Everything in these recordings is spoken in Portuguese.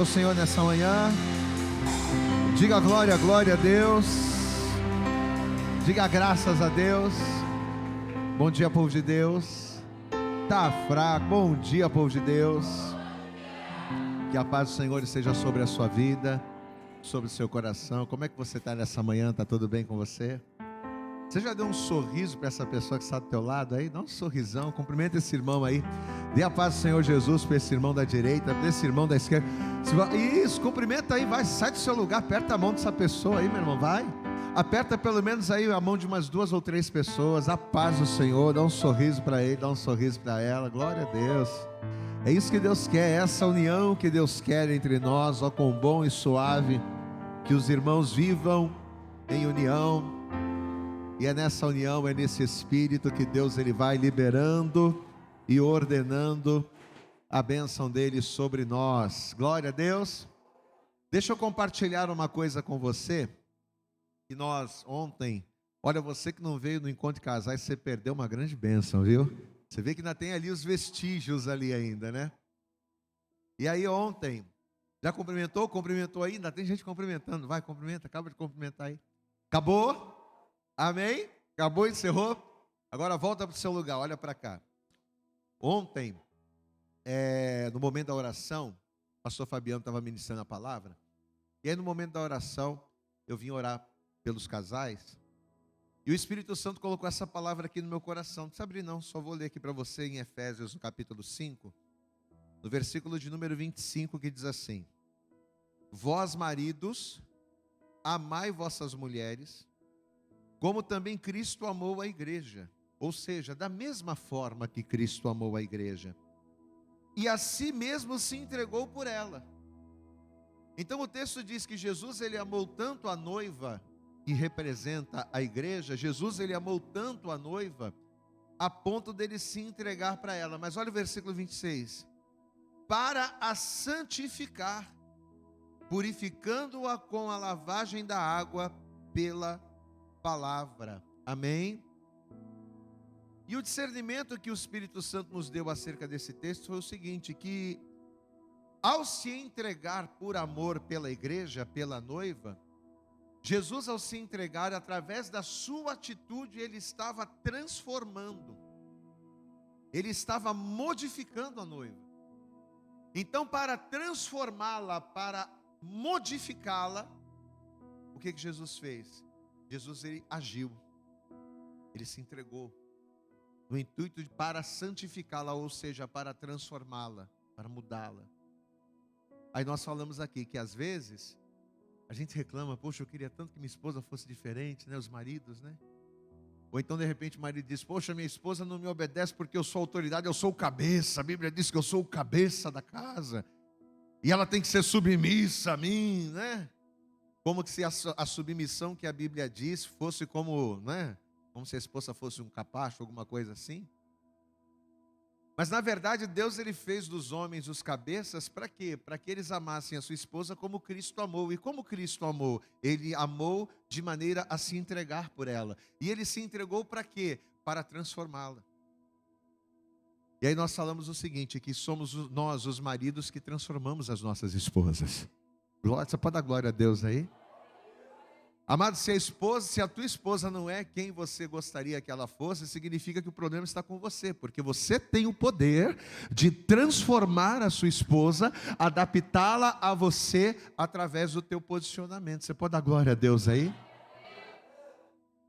O Senhor nessa manhã, diga glória, glória a Deus, diga graças a Deus. Bom dia, povo de Deus. Tá fraco, bom dia, povo de Deus. Que a paz do Senhor esteja sobre a sua vida, sobre o seu coração. Como é que você está nessa manhã? Tá tudo bem com você? Você já deu um sorriso para essa pessoa que está do teu lado aí? Dá um sorrisão, cumprimenta esse irmão aí. Dê a paz do Senhor Jesus para esse irmão da direita, para esse irmão da esquerda. Isso, cumprimenta aí, vai, sai do seu lugar, aperta a mão dessa pessoa aí, meu irmão, vai. Aperta pelo menos aí a mão de umas 2 ou 3 pessoas. A paz do Senhor, dá um sorriso para ele, dá um sorriso para ela. Glória a Deus. É isso que Deus quer, essa união que Deus quer entre nós, ó, quão bom e suave que os irmãos vivam em união. E é nessa união, é nesse espírito que Deus ele vai liberando e ordenando a bênção dele sobre nós. Glória a Deus. Deixa eu compartilhar uma coisa com você. Que nós ontem, olha, você que não veio no encontro de casais, você perdeu uma grande bênção, viu? Você vê que ainda tem ali os vestígios ali ainda, né? E aí ontem, já cumprimentou? Cumprimentou aí? Ainda tem gente cumprimentando. Vai, cumprimenta, acaba de cumprimentar aí. Acabou? Amém? Acabou, encerrou? Agora volta para o seu lugar, olha para cá. Ontem, no momento da oração, o pastor Fabiano estava ministrando a palavra. E aí no momento da oração, eu vim orar pelos casais. E o Espírito Santo colocou essa palavra aqui no meu coração. Não precisa abrir não, só vou ler aqui para você em Efésios, no capítulo 5. No versículo de número 25, que diz assim: Vós maridos, amai vossas mulheres, como também Cristo amou a igreja, ou seja, da mesma forma que Cristo amou a igreja, e a si mesmo se entregou por ela. Então o texto diz que Jesus ele amou tanto a noiva, que representa a igreja, Jesus ele amou tanto a noiva, a ponto dele se entregar para ela. Mas olha o versículo 26, para a santificar, purificando-a com a lavagem da água pela palavra. Amém? E o discernimento que o Espírito Santo nos deu acerca desse texto foi o seguinte, que ao se entregar por amor pela igreja, pela noiva, Jesus ao se entregar, através da sua atitude, ele estava transformando, ele estava modificando a noiva. Então, para transformá-la, para modificá-la, o que Jesus fez? Jesus ele agiu, ele se entregou, no intuito para santificá-la, ou seja, para transformá-la, para mudá-la. Aí nós falamos aqui que às vezes a gente reclama, poxa, eu queria tanto que minha esposa fosse diferente, né? Os maridos, né? Ou então de repente o marido diz, poxa, minha esposa não me obedece porque eu sou autoridade, eu sou o cabeça, a Bíblia diz que eu sou o cabeça da casa, e ela tem que ser submissa a mim, né? Como se a submissão que a Bíblia diz fosse como, né? Como se a esposa fosse um capacho, alguma coisa assim. Mas na verdade Deus ele fez dos homens os cabeças para quê? Para que eles amassem a sua esposa como Cristo amou. E como Cristo amou? Ele amou de maneira a se entregar por ela. E ele se entregou para quê? Para transformá-la. E aí nós falamos o seguinte, que somos nós os maridos que transformamos as nossas esposas. Glória, você pode dar glória a Deus aí? Amado, se a tua esposa não é quem você gostaria que ela fosse, significa que o problema está com você, porque você tem o poder de transformar a sua esposa, adaptá-la a você através do teu posicionamento. Você pode dar glória a Deus aí?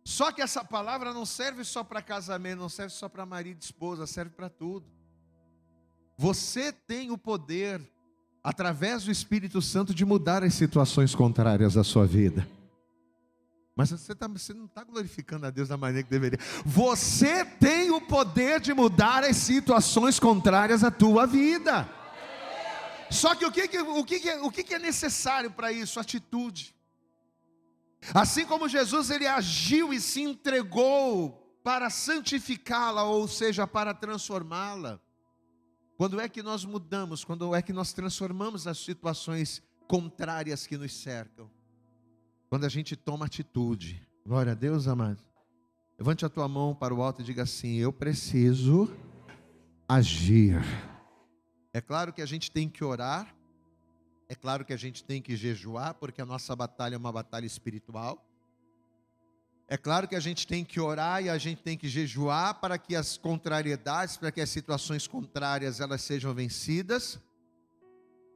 Só que essa palavra não serve só para casamento, não serve só para marido e esposa, serve para tudo. Você tem o poder, através do Espírito Santo, de mudar as situações contrárias à sua vida. Mas você não está glorificando a Deus da maneira que deveria. Você tem o poder de mudar as situações contrárias à tua vida. Só que o que é necessário para isso? Atitude. Assim como Jesus ele agiu e se entregou para santificá-la, ou seja, para transformá-la. Quando é que nós mudamos? Quando é que nós transformamos as situações contrárias que nos cercam? Quando a gente toma atitude. Glória a Deus, amado. Levante a tua mão para o alto e diga assim: eu preciso agir. É claro que a gente tem que orar, É claro que a gente tem que jejuar, porque a nossa batalha é uma batalha espiritual. É claro que a gente tem que orar e a gente tem que jejuar para que as contrariedades, para que as situações contrárias elas sejam vencidas.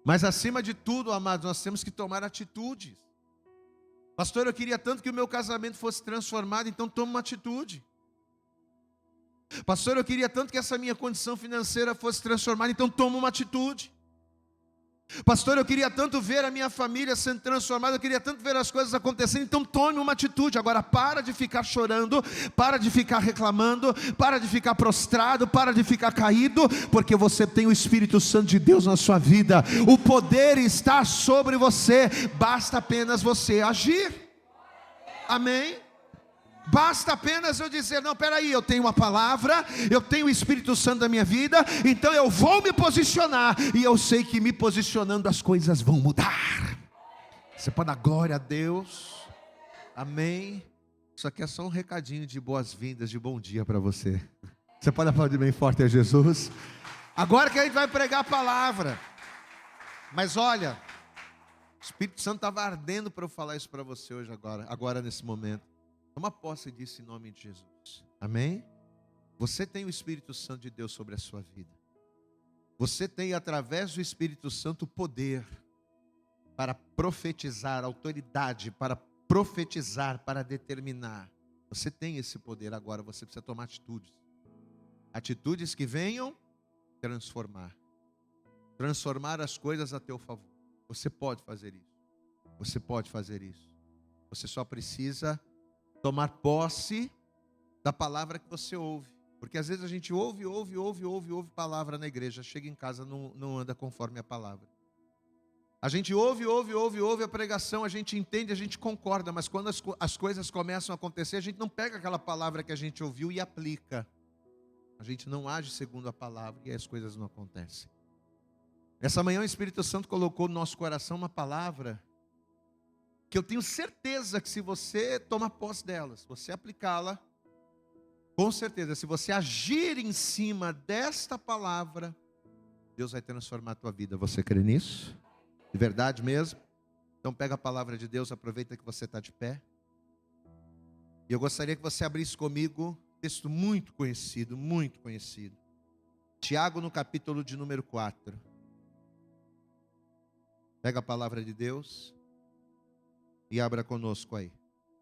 Mas acima de tudo, amados, nós temos que tomar atitudes. Pastor, eu queria tanto que o meu casamento fosse transformado, então toma uma atitude. Pastor, eu queria tanto que essa minha condição financeira fosse transformada, então toma uma atitude. Pastor, eu queria tanto ver a minha família sendo transformada, eu queria tanto ver as coisas acontecendo, então tome uma atitude. Agora para de ficar chorando, para de ficar reclamando, para de ficar prostrado, para de ficar caído, porque você tem o Espírito Santo de Deus na sua vida, o poder está sobre você, basta apenas você agir. Amém? Basta apenas eu dizer, não, peraí, eu tenho uma palavra, eu tenho o Espírito Santo na minha vida, então eu vou me posicionar, e eu sei que me posicionando as coisas vão mudar. Você pode dar glória a Deus, amém? Isso aqui é só um recadinho de boas-vindas, de bom dia para você. Você pode aplaudir bem forte a Jesus? Agora que a gente vai pregar a palavra, mas olha, o Espírito Santo estava ardendo para eu falar isso para você hoje, agora nesse momento. Toma posse disso em nome de Jesus. Amém? Você tem o Espírito Santo de Deus sobre a sua vida. Você tem, através do Espírito Santo, poder para profetizar, autoridade para profetizar, para determinar. Você tem esse poder agora, você precisa tomar atitudes. Atitudes que venham transformar. Transformar as coisas a teu favor. Você pode fazer isso. Você pode fazer isso. Você só precisa tomar posse da palavra que você ouve. Porque às vezes a gente ouve palavra na igreja, chega em casa, não anda conforme a palavra. A gente ouve a pregação, a gente entende, a gente concorda, mas quando as coisas começam a acontecer, a gente não pega aquela palavra que a gente ouviu e aplica. A gente não age segundo a palavra e as coisas não acontecem. Essa manhã o Espírito Santo colocou no nosso coração uma palavra que eu tenho certeza que se você tomar posse dela, se você aplicá-la, com certeza, se você agir em cima desta palavra, Deus vai transformar a tua vida. Você crê nisso? De verdade mesmo? Então pega a palavra de Deus, aproveita que você está de pé. E eu gostaria que você abrisse comigo um texto muito conhecido, muito conhecido. Tiago no capítulo de número 4. Pega a palavra de Deus e abra conosco aí.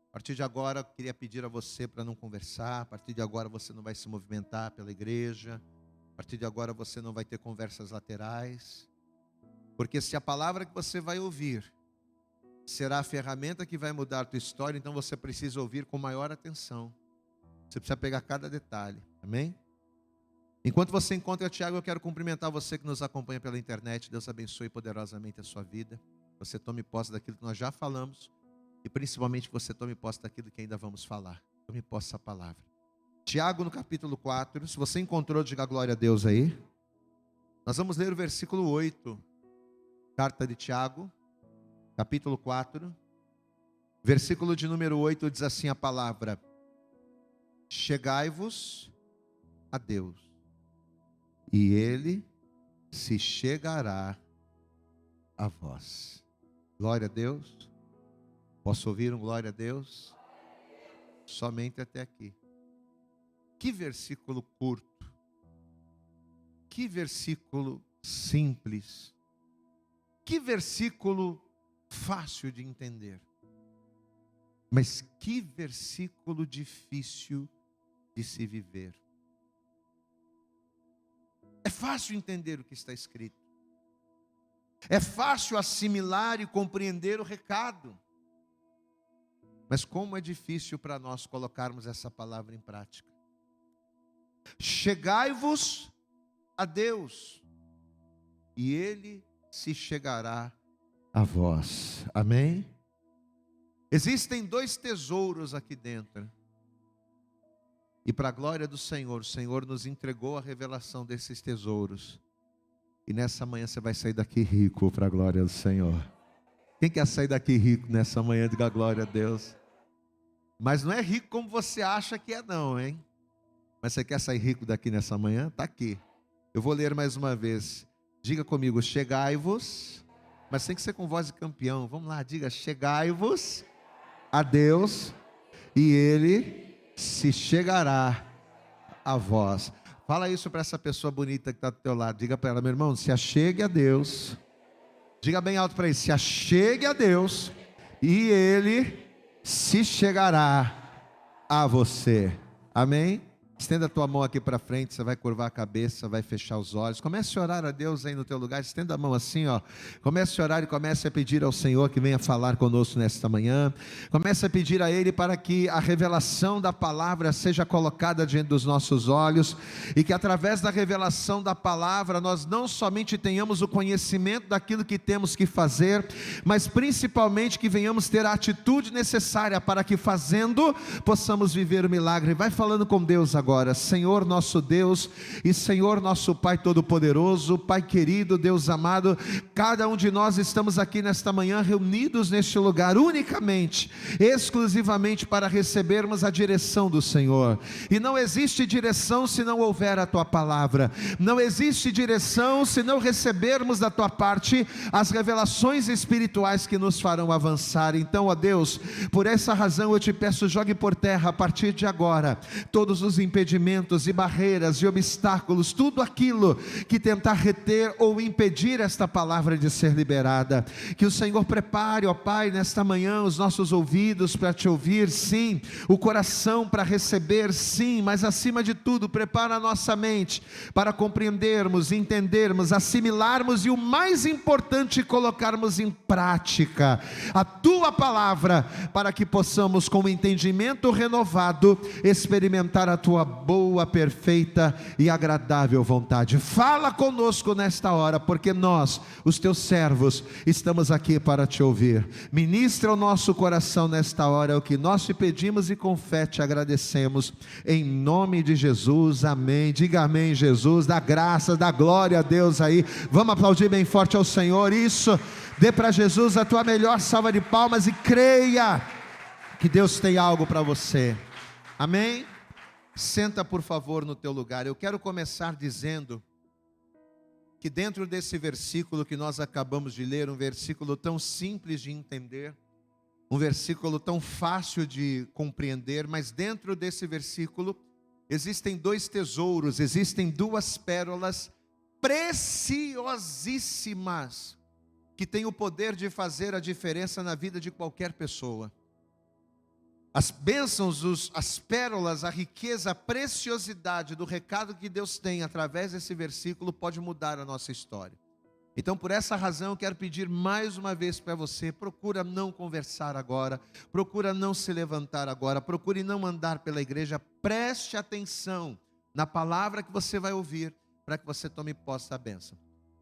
A partir de agora, eu queria pedir a você para não conversar. A partir de agora, você não vai se movimentar pela igreja. A partir de agora, você não vai ter conversas laterais. Porque se a palavra que você vai ouvir será a ferramenta que vai mudar a tua história, então você precisa ouvir com maior atenção. Você precisa pegar cada detalhe. Amém? Enquanto você encontra Tiago, eu quero cumprimentar você que nos acompanha pela internet. Deus abençoe poderosamente a sua vida. Você tome posse daquilo que nós já falamos. E principalmente você tome posse daquilo que ainda vamos falar. Tome posse dessa palavra. Tiago no capítulo 4. Se você encontrou, diga glória a Deus aí. Nós vamos ler o versículo 8. Carta de Tiago, capítulo 4. Versículo de número 8 diz assim a palavra: chegai-vos a Deus, e Ele se chegará a vós. Glória a Deus. Posso ouvir um glória a Deus? Somente até aqui. Que versículo curto. Que versículo simples. Que versículo fácil de entender. Mas que versículo difícil de se viver. É fácil entender o que está escrito. É fácil assimilar e compreender o recado. Mas como é difícil para nós colocarmos essa palavra em prática. Chegai-vos a Deus, e Ele se chegará a vós. Amém? Existem dois tesouros aqui dentro. E para a glória do Senhor, o Senhor nos entregou a revelação desses tesouros. E nessa manhã você vai sair daqui rico para a glória do Senhor. Quem quer sair daqui rico nessa manhã, diga glória a Deus. Mas não é rico como você acha que é não, hein? Mas você quer sair rico daqui nessa manhã? Está aqui. Eu vou ler mais uma vez. Diga comigo: chegai-vos Mas tem que ser com voz de campeão. Vamos lá, diga: chegai-vos a Deus e Ele se chegará a vós. Fala isso para essa pessoa bonita que está do teu lado. Diga para ela: meu irmão, se achegue a Deus. Diga bem alto para ele: se achegue a Deus e Ele se chegará a você. Amém? Estenda a tua mão aqui para frente, você vai curvar a cabeça, vai fechar os olhos. Comece a orar a Deus aí no teu lugar. Estenda a mão assim, ó. Comece a orar e comece a pedir ao Senhor que venha falar conosco nesta manhã. Comece a pedir a Ele para que a revelação da palavra seja colocada diante dos nossos olhos e que através da revelação da palavra nós não somente tenhamos o conhecimento daquilo que temos que fazer, mas principalmente que venhamos ter a atitude necessária para que fazendo possamos viver o milagre. Vai falando com Deus agora. Senhor nosso Deus e Senhor nosso Pai Todo-Poderoso, Pai querido, Deus amado, cada um de nós estamos aqui nesta manhã reunidos neste lugar unicamente, exclusivamente para recebermos a direção do Senhor. E não existe direção se não houver a Tua palavra, não existe direção se não recebermos da Tua parte as revelações espirituais que nos farão avançar. Então, ó Deus, por essa razão eu te peço, jogue por terra a partir de agora todos os impedimentos e barreiras e obstáculos, tudo aquilo que tentar reter ou impedir esta palavra de ser liberada. Que o Senhor prepare, ó Pai, nesta manhã os nossos ouvidos para te ouvir, sim, o coração para receber, sim, mas acima de tudo, prepara a nossa mente para compreendermos, entendermos, assimilarmos e o mais importante, colocarmos em prática a Tua palavra, para que possamos com o entendimento renovado experimentar a Tua boa, perfeita e agradável vontade. Fala conosco nesta hora, porque nós, os Teus servos, estamos aqui para te ouvir. Ministra o nosso coração nesta hora, é o que nós te pedimos e com fé te agradecemos, em nome de Jesus, amém. Diga amém, Jesus, dá graça, dá glória a Deus aí, vamos aplaudir bem forte ao Senhor, isso, dê para Jesus a tua melhor salva de palmas e creia que Deus tem algo para você, amém? Senta por favor no teu lugar. Eu quero começar dizendo que dentro desse versículo que nós acabamos de ler, um versículo tão simples de entender, um versículo tão fácil de compreender, mas dentro desse versículo existem dois tesouros, existem duas pérolas preciosíssimas que têm o poder de fazer a diferença na vida de qualquer pessoa. As bênçãos, as pérolas, a riqueza, a preciosidade do recado que Deus tem através desse versículo pode mudar a nossa história. Então, por essa razão, eu quero pedir mais uma vez para você: procura não conversar agora, procura não se levantar agora, procure não andar pela igreja, preste atenção na palavra que você vai ouvir, para que você tome posse da bênção.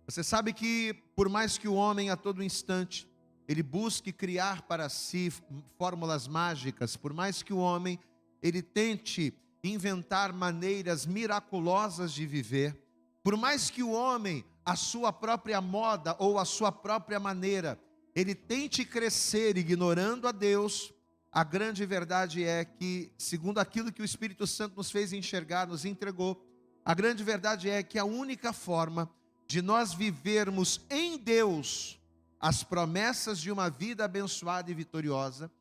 Você sabe que, por mais que o homem a todo instante ele busque criar para si fórmulas mágicas, por mais que o homem ele tente inventar maneiras miraculosas de viver, por mais que o homem, a sua própria moda ou a sua própria maneira, ele tente crescer ignorando a Deus, a grande verdade é que, segundo aquilo que o Espírito Santo nos fez enxergar, nos entregou, a grande verdade é que a única forma de nós vivermos em Deus as promessas de uma vida abençoada e vitoriosa.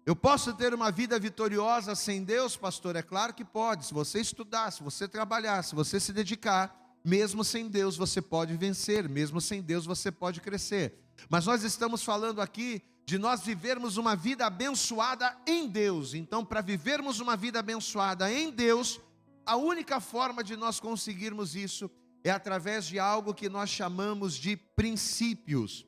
Eu posso ter uma vida vitoriosa sem Deus, pastor? É claro que pode. Se você estudar, se você trabalhar, se você se dedicar, mesmo sem Deus você pode vencer, mesmo sem Deus você pode crescer. Mas nós estamos falando aqui de nós vivermos uma vida abençoada em Deus. Então, para vivermos uma vida abençoada em Deus, a única forma de nós conseguirmos isso é através de algo que nós chamamos de princípios.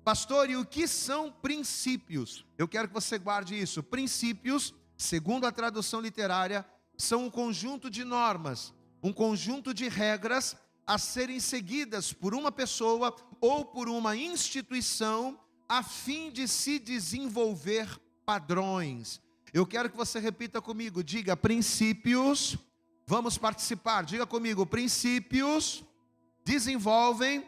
Pastor, e o que são princípios? Eu quero que você guarde isso. Princípios, segundo a tradução literária, são um conjunto de normas, um conjunto de regras a serem seguidas por uma pessoa ou por uma instituição a fim de se desenvolver padrões. Eu quero que você repita comigo, diga princípios. Vamos participar, diga comigo, princípios desenvolvem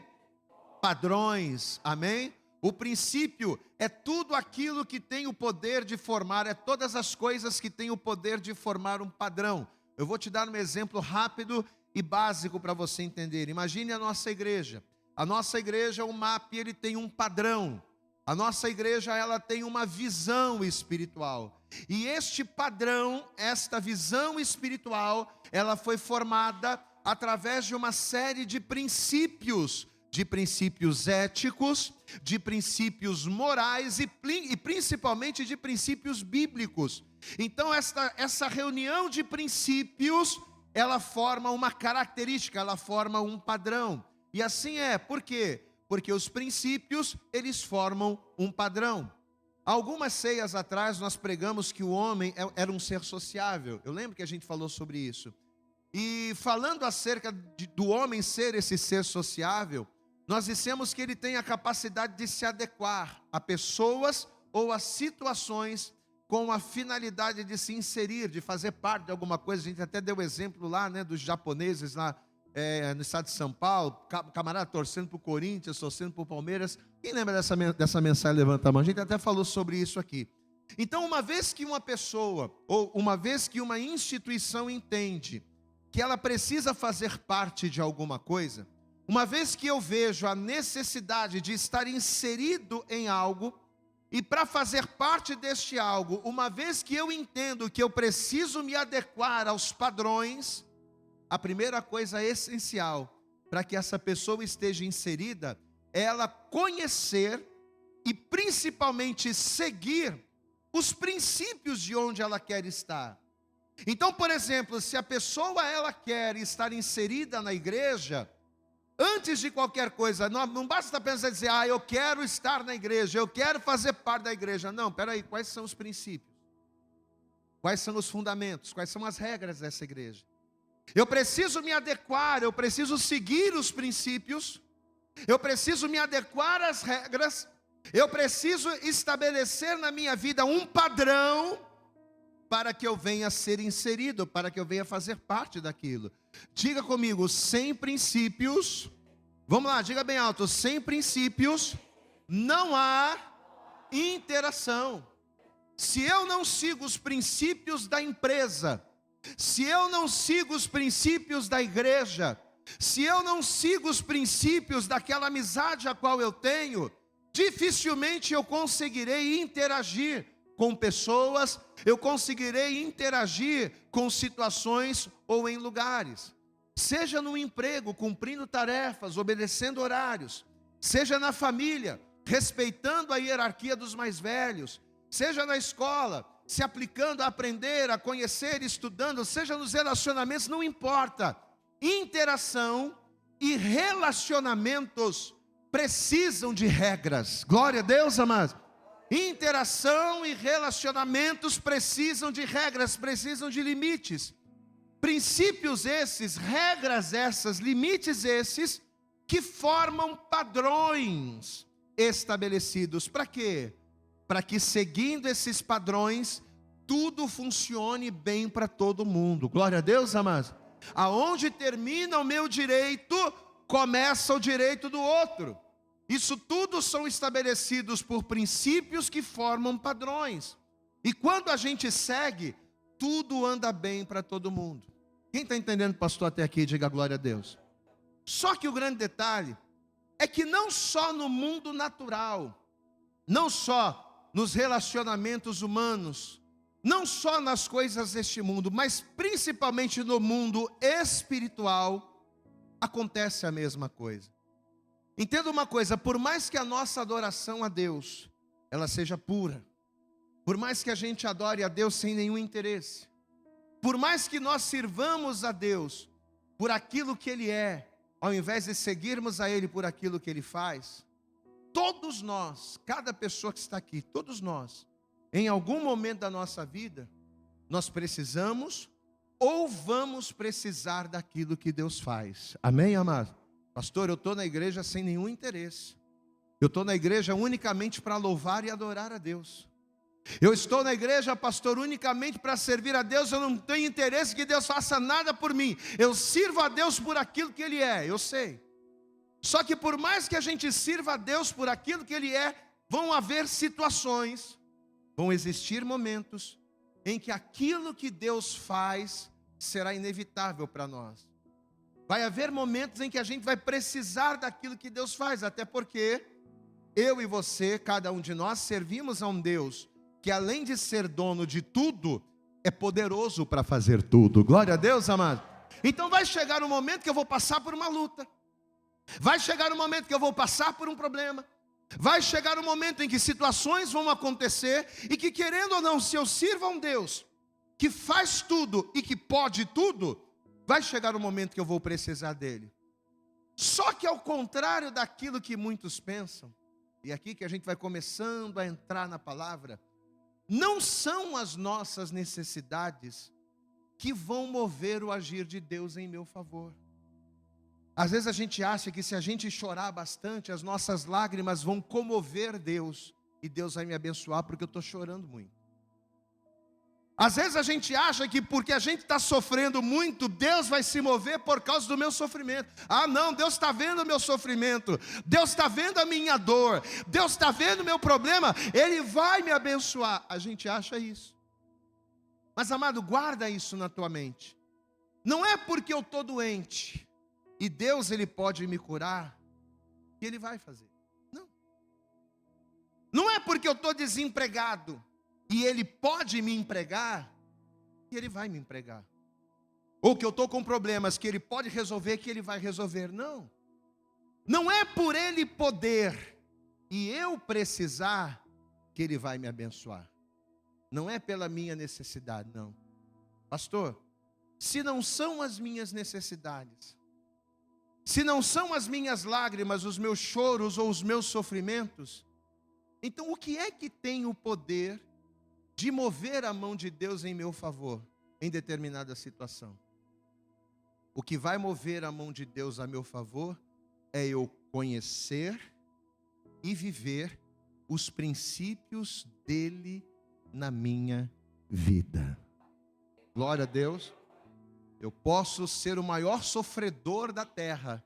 padrões, amém? O princípio é tudo aquilo que tem o poder de formar, é todas as coisas que têm o poder de formar um padrão. Eu vou te dar um exemplo rápido e básico para você entender. Imagine a nossa igreja. A nossa igreja, o MAP, ele tem um padrão. A nossa igreja, ela tem uma visão espiritual. E este padrão, esta visão espiritual, ela foi formada através de uma série de princípios éticos, de princípios morais e principalmente de princípios bíblicos. Então essa reunião de princípios, ela forma uma característica, ela forma um padrão. E assim é, por quê? Porque os princípios, eles formam um padrão. Algumas ceias atrás nós pregamos que o homem era um ser sociável. Eu lembro que a gente falou sobre isso. E falando acerca do homem ser esse ser sociável, nós dissemos que ele tem a capacidade de se adequar a pessoas ou a situações com a finalidade de se inserir, de fazer parte de alguma coisa. A gente até deu exemplo lá, né, dos japoneses lá no estado de São Paulo, camarada torcendo para o Corinthians, torcendo para o Palmeiras. Quem lembra dessa mensagem? Levanta a mão. A gente até falou sobre isso aqui. Então, uma vez que uma pessoa, ou uma vez que uma instituição entende que ela precisa fazer parte de alguma coisa, uma vez que eu vejo a necessidade de estar inserido em algo, e para fazer parte deste algo, uma vez que eu entendo que eu preciso me adequar aos padrões, a primeira coisa essencial para que essa pessoa esteja inserida é ela conhecer e principalmente seguir os princípios de onde ela quer estar. Então, por exemplo, se a pessoa ela quer estar inserida na igreja, antes de qualquer coisa, não basta apenas dizer, eu quero estar na igreja, eu quero fazer parte da igreja. Não, peraí, quais são os princípios? Quais são os fundamentos? Quais são as regras dessa igreja? Eu preciso me adequar, eu preciso seguir os princípios, eu preciso me adequar às regras, eu preciso estabelecer na minha vida um padrão para que eu venha a ser inserido, para que eu venha fazer parte daquilo. Diga comigo, sem princípios, vamos lá, diga bem alto, sem princípios não há interação. Se eu não sigo os princípios da empresa, se eu não sigo os princípios da igreja, se eu não sigo os princípios daquela amizade a qual eu tenho, dificilmente eu conseguirei interagir com pessoas, eu conseguirei interagir com situações ou em lugares. Seja no emprego, cumprindo tarefas, obedecendo horários, seja na família, respeitando a hierarquia dos mais velhos, seja na escola, se aplicando a aprender, a conhecer, estudando, seja nos relacionamentos, não importa. Interação e relacionamentos precisam de regras. Glória a Deus, amados. Interação e relacionamentos precisam de regras, precisam de limites. Princípios esses, regras essas, limites esses, que formam padrões estabelecidos. Para quê? Para que seguindo esses padrões, tudo funcione bem para todo mundo. Glória a Deus, amados. Aonde termina o meu direito, começa o direito do outro. Isso tudo são estabelecidos por princípios que formam padrões. E quando a gente segue, tudo anda bem para todo mundo. Quem está entendendo, pastor, até aqui, diga glória a Deus. Só que o grande detalhe é que não só no mundo natural, não só nos relacionamentos humanos, não só nas coisas deste mundo, mas principalmente no mundo espiritual, acontece a mesma coisa. Entenda uma coisa, por mais que a nossa adoração a Deus, ela seja pura, por mais que a gente adore a Deus sem nenhum interesse, por mais que nós sirvamos a Deus por aquilo que Ele é, ao invés de seguirmos a Ele por aquilo que Ele faz, todos nós, cada pessoa que está aqui, todos nós, em algum momento da nossa vida, nós precisamos ou vamos precisar daquilo que Deus faz. Amém, amado? Pastor, eu estou na igreja sem nenhum interesse. Eu estou na igreja unicamente para louvar e adorar a Deus. Eu estou na igreja, pastor, unicamente para servir a Deus. Eu não tenho interesse que Deus faça nada por mim. Eu sirvo a Deus por aquilo que Ele é, eu sei. Só que por mais que a gente sirva a Deus por aquilo que Ele é, vão haver situações, vão existir momentos em que aquilo que Deus faz será inevitável para nós. Vai haver momentos em que a gente vai precisar daquilo que Deus faz, até porque eu e você, cada um de nós, servimos a um Deus que, além de ser dono de tudo, é poderoso para fazer tudo. Glória a Deus, amado. Então vai chegar um momento que eu vou passar por uma luta. Vai chegar um momento que eu vou passar por um problema. Vai chegar um momento em que situações vão acontecer e que, querendo ou não, se eu sirvo a um Deus que faz tudo e que pode tudo, vai chegar um momento que eu vou precisar dele. Só que ao contrário daquilo que muitos pensam, e aqui que a gente vai começando a entrar na palavra, não são as nossas necessidades que vão mover o agir de Deus em meu favor. Às vezes a gente acha que se a gente chorar bastante, as nossas lágrimas vão comover Deus, e Deus vai me abençoar porque eu estou chorando muito. Às vezes a gente acha que porque a gente está sofrendo muito, Deus vai se mover por causa do meu sofrimento. Ah não, Deus está vendo o meu sofrimento, Deus está vendo a minha dor, Deus está vendo o meu problema, Ele vai me abençoar. A gente acha isso. Mas amado, guarda isso na tua mente. Não é porque eu estou doente e Deus Ele pode me curar que Ele vai fazer. Não. Não é porque eu estou desempregado e Ele pode me empregar, que Ele vai me empregar. Ou que eu estou com problemas que Ele pode resolver, que Ele vai resolver. Não. Não é por Ele poder e eu precisar, que Ele vai me abençoar. Não é pela minha necessidade, não. Pastor, se não são as minhas necessidades, se não são as minhas lágrimas, os meus choros ou os meus sofrimentos, então o que é que tem o poder de mover a mão de Deus em meu favor, em determinada situação? O que vai mover a mão de Deus a meu favor é eu conhecer e viver os princípios dEle na minha vida. Glória a Deus. Eu posso ser o maior sofredor da terra,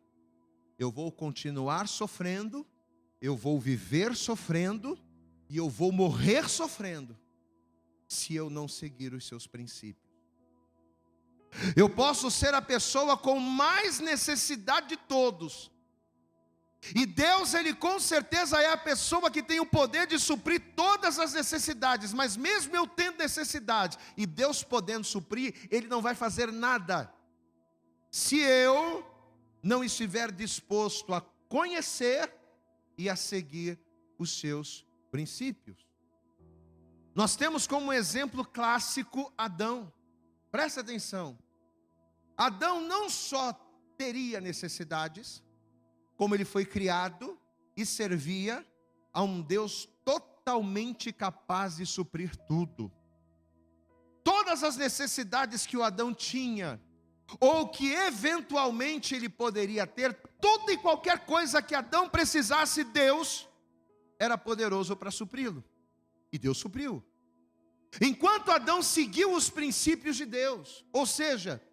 eu vou continuar sofrendo, eu vou viver sofrendo e eu vou morrer sofrendo, se eu não seguir os seus princípios. Eu posso ser a pessoa com mais necessidade de todos, e Deus, Ele com certeza é a pessoa que tem o poder de suprir todas as necessidades, mas mesmo eu tendo necessidade, e Deus podendo suprir, Ele não vai fazer nada, se eu não estiver disposto a conhecer e a seguir os seus princípios. Nós temos como exemplo clássico Adão. Presta atenção. Adão não só teria necessidades, como ele foi criado e servia a um Deus totalmente capaz de suprir tudo. Todas as necessidades que o Adão tinha, ou que eventualmente ele poderia ter, toda e qualquer coisa que Adão precisasse, Deus era poderoso para supri-lo. E Deus supriu. Enquanto Adão seguiu os princípios de Deus, ou seja,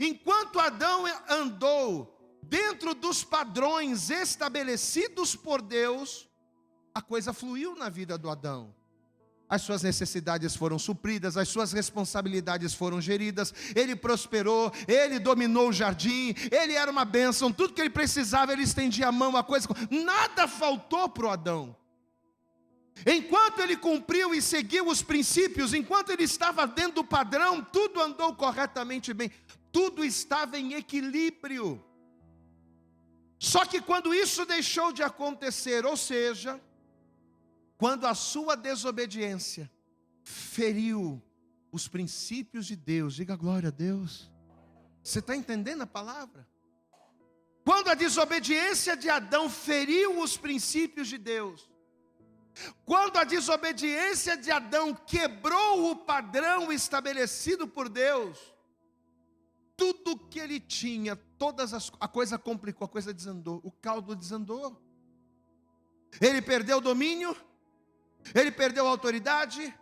enquanto Adão andou dentro dos padrões estabelecidos por Deus, a coisa fluiu na vida do Adão. As suas necessidades foram supridas, as suas responsabilidades foram geridas, ele prosperou, ele dominou o jardim, ele era uma bênção, tudo que ele precisava, ele estendia a mão, nada faltou para o Adão. Enquanto ele cumpriu e seguiu os princípios, enquanto ele estava dentro do padrão, tudo andou corretamente bem, tudo estava em equilíbrio. Só que quando isso deixou de acontecer, ou seja, quando a sua desobediência feriu os princípios de Deus, diga glória a Deus. Você está entendendo a palavra? Quando a desobediência de Adão feriu os princípios de Deus, quando a desobediência de Adão quebrou o padrão estabelecido por Deus, tudo que ele tinha, a coisa complicou, a coisa desandou, o caldo desandou. Ele perdeu o domínio, ele perdeu a autoridade,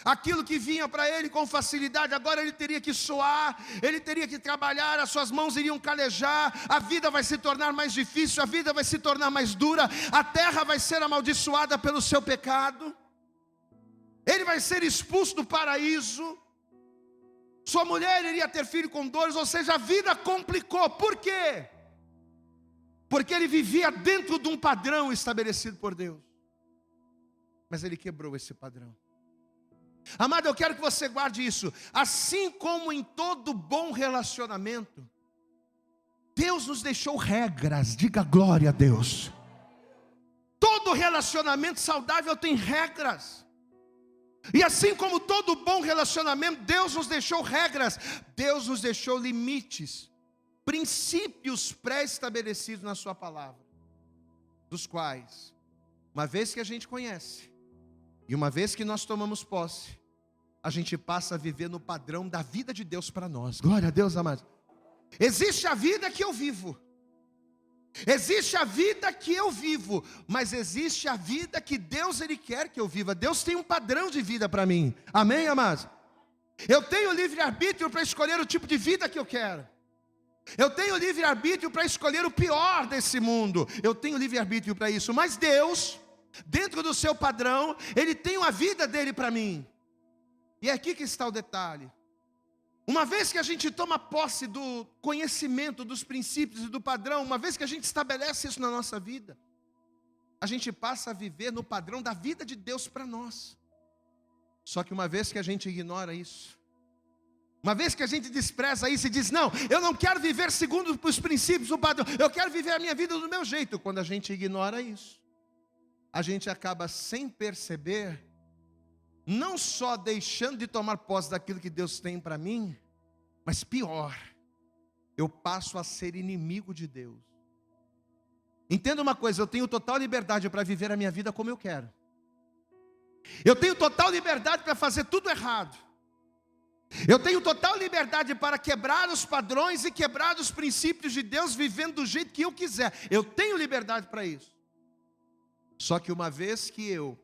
aquilo que vinha para ele com facilidade, agora ele teria que suar, ele teria que trabalhar, as suas mãos iriam calejar, a vida vai se tornar mais difícil, a vida vai se tornar mais dura, a terra vai ser amaldiçoada pelo seu pecado, ele vai ser expulso do paraíso. Sua mulher iria ter filho com dores, ou seja, a vida complicou. Por quê? Porque ele vivia dentro de um padrão estabelecido por Deus. Mas ele quebrou esse padrão. Amado, eu quero que você guarde isso. Assim como em todo bom relacionamento, Deus nos deixou regras. Diga glória a Deus. Todo relacionamento saudável tem regras. E assim como todo bom relacionamento, Deus nos deixou regras. Deus nos deixou limites, princípios pré-estabelecidos na sua palavra, dos quais, uma vez que a gente conhece, e uma vez que nós tomamos posse, a gente passa a viver no padrão da vida de Deus para nós. Glória a Deus, amados. Existe a vida que eu vivo. Existe a vida que eu vivo, mas existe a vida que Deus Ele quer que eu viva. Deus tem um padrão de vida para mim. Amém, amados? Eu tenho livre-arbítrio para escolher o tipo de vida que eu quero. Eu tenho livre-arbítrio para escolher o pior desse mundo. Eu tenho livre-arbítrio para isso. Mas Deus, dentro do seu padrão, Ele tem uma vida dele para mim. E é aqui que está o detalhe. Uma vez que a gente toma posse do conhecimento, dos princípios e do padrão, uma vez que a gente estabelece isso na nossa vida, a gente passa a viver no padrão da vida de Deus para nós. Só que uma vez que a gente ignora isso, uma vez que a gente despreza isso e diz, não, eu não quero viver segundo os princípios do padrão, eu quero viver a minha vida do meu jeito. Quando a gente ignora isso, a gente acaba sem perceber, não só deixando de tomar posse daquilo que Deus tem para mim, mas pior, eu passo a ser inimigo de Deus. Entenda uma coisa, eu tenho total liberdade para viver a minha vida como eu quero. Eu tenho total liberdade para fazer tudo errado. Eu tenho total liberdade para quebrar os padrões e quebrar os princípios de Deus, vivendo do jeito que eu quiser. Eu tenho liberdade para isso. Só que uma vez que eu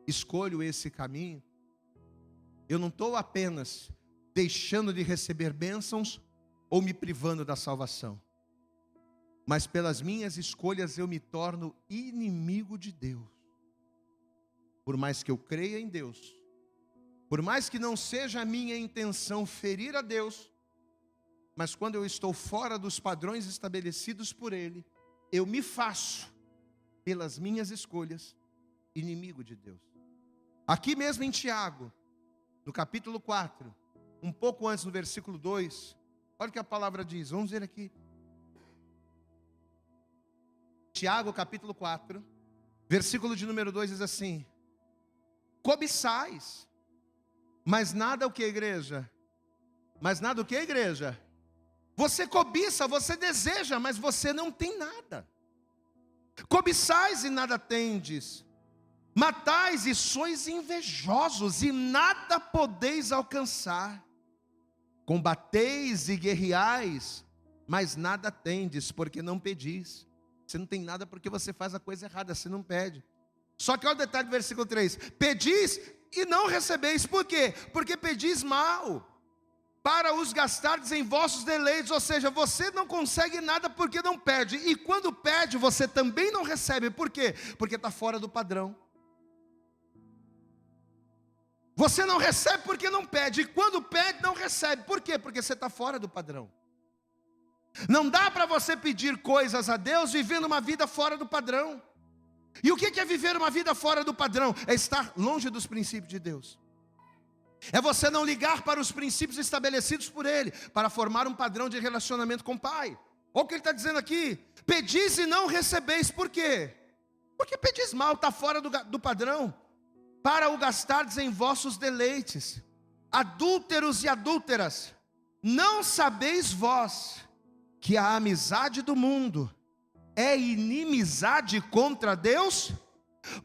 escolho esse caminho, eu não estou apenas deixando de receber bênçãos ou me privando da salvação, mas pelas minhas escolhas eu me torno inimigo de Deus. Por mais que eu creia em Deus, por mais que não seja a minha intenção ferir a Deus, mas quando eu estou fora dos padrões estabelecidos por Ele, eu me faço, pelas minhas escolhas, inimigo de Deus. Aqui mesmo em Tiago, no capítulo 4, um pouco antes no versículo 2, olha o que a palavra diz, vamos ver aqui. Tiago capítulo 4, versículo de número 2 diz assim: cobiçais, mas nada o que, igreja? Mas nada o que, igreja? Você cobiça, você deseja, mas você não tem nada. Cobiçais e nada tendes. Matais e sois invejosos e nada podeis alcançar. Combateis e guerreais, mas nada tendes, porque não pedis. Você não tem nada porque você faz a coisa errada, você não pede. Só que olha o detalhe do versículo 3. Pedis e não recebeis. Por quê? Porque pedis mal, para os gastardes em vossos deleites. Ou seja, você não consegue nada porque não pede. E quando pede, você também não recebe. Por quê? Porque está fora do padrão. Você não recebe porque não pede, e quando pede não recebe. Por quê? Porque você está fora do padrão. Não dá para você pedir coisas a Deus vivendo uma vida fora do padrão. E o que é viver uma vida fora do padrão? É estar longe dos princípios de Deus. É você não ligar para os princípios estabelecidos por Ele, para formar um padrão de relacionamento com o Pai. Olha o que Ele está dizendo aqui: pedis e não recebeis. Por quê? Porque pedis mal, está fora do padrão. Para o gastardes em vossos deleites. Adúlteros e adúlteras, não sabeis vós que a amizade do mundo é inimizade contra Deus?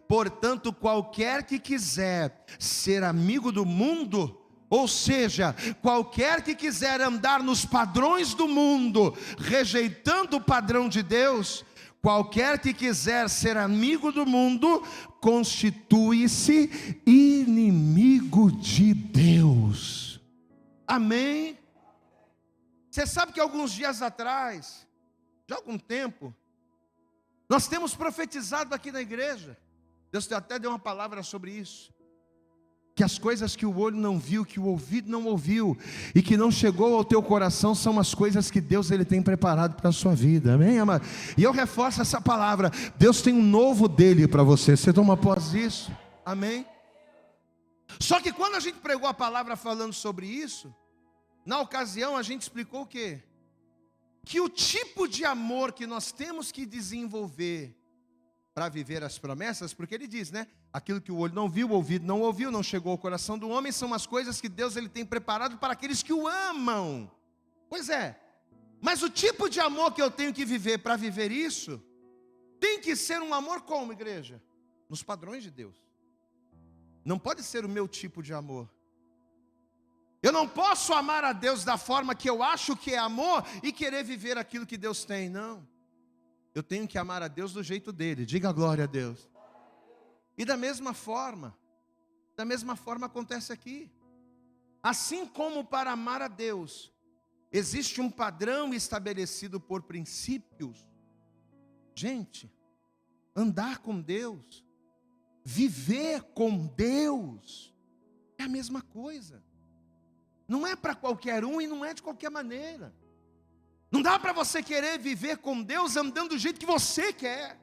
Portanto, qualquer que quiser ser amigo do mundo, ou seja, qualquer que quiser andar nos padrões do mundo, rejeitando o padrão de Deus, qualquer que quiser ser amigo do mundo, constitui-se inimigo de Deus. Amém? Você sabe que alguns dias atrás, de algum tempo, nós temos profetizado aqui na igreja, Deus até deu uma palavra sobre isso, que as coisas que o olho não viu, que o ouvido não ouviu e que não chegou ao teu coração são as coisas que Deus ele tem preparado para a sua vida, amém, amado? E eu reforço essa palavra, Deus tem um novo dele para você toma posse disso, amém? Só que quando a gente pregou a palavra falando sobre isso, na ocasião a gente explicou o quê? Que o tipo de amor que nós temos que desenvolver para viver as promessas, porque ele diz, né? Aquilo que o olho não viu, o ouvido não ouviu, não chegou ao coração do homem, são as coisas que Deus ele tem preparado para aqueles que o amam. Pois é, mas o tipo de amor que eu tenho que viver para viver isso, tem que ser um amor como, igreja? Nos padrões de Deus. Não pode ser o meu tipo de amor. Eu não posso amar a Deus da forma que eu acho que é amor e querer viver aquilo que Deus tem, não. Eu tenho que amar a Deus do jeito dele, diga glória a Deus. E da mesma forma acontece aqui. Assim como para amar a Deus, existe um padrão estabelecido por princípios. Gente, andar com Deus, viver com Deus, é a mesma coisa. Não é para qualquer um e não é de qualquer maneira. Não dá para você querer viver com Deus andando do jeito que você quer.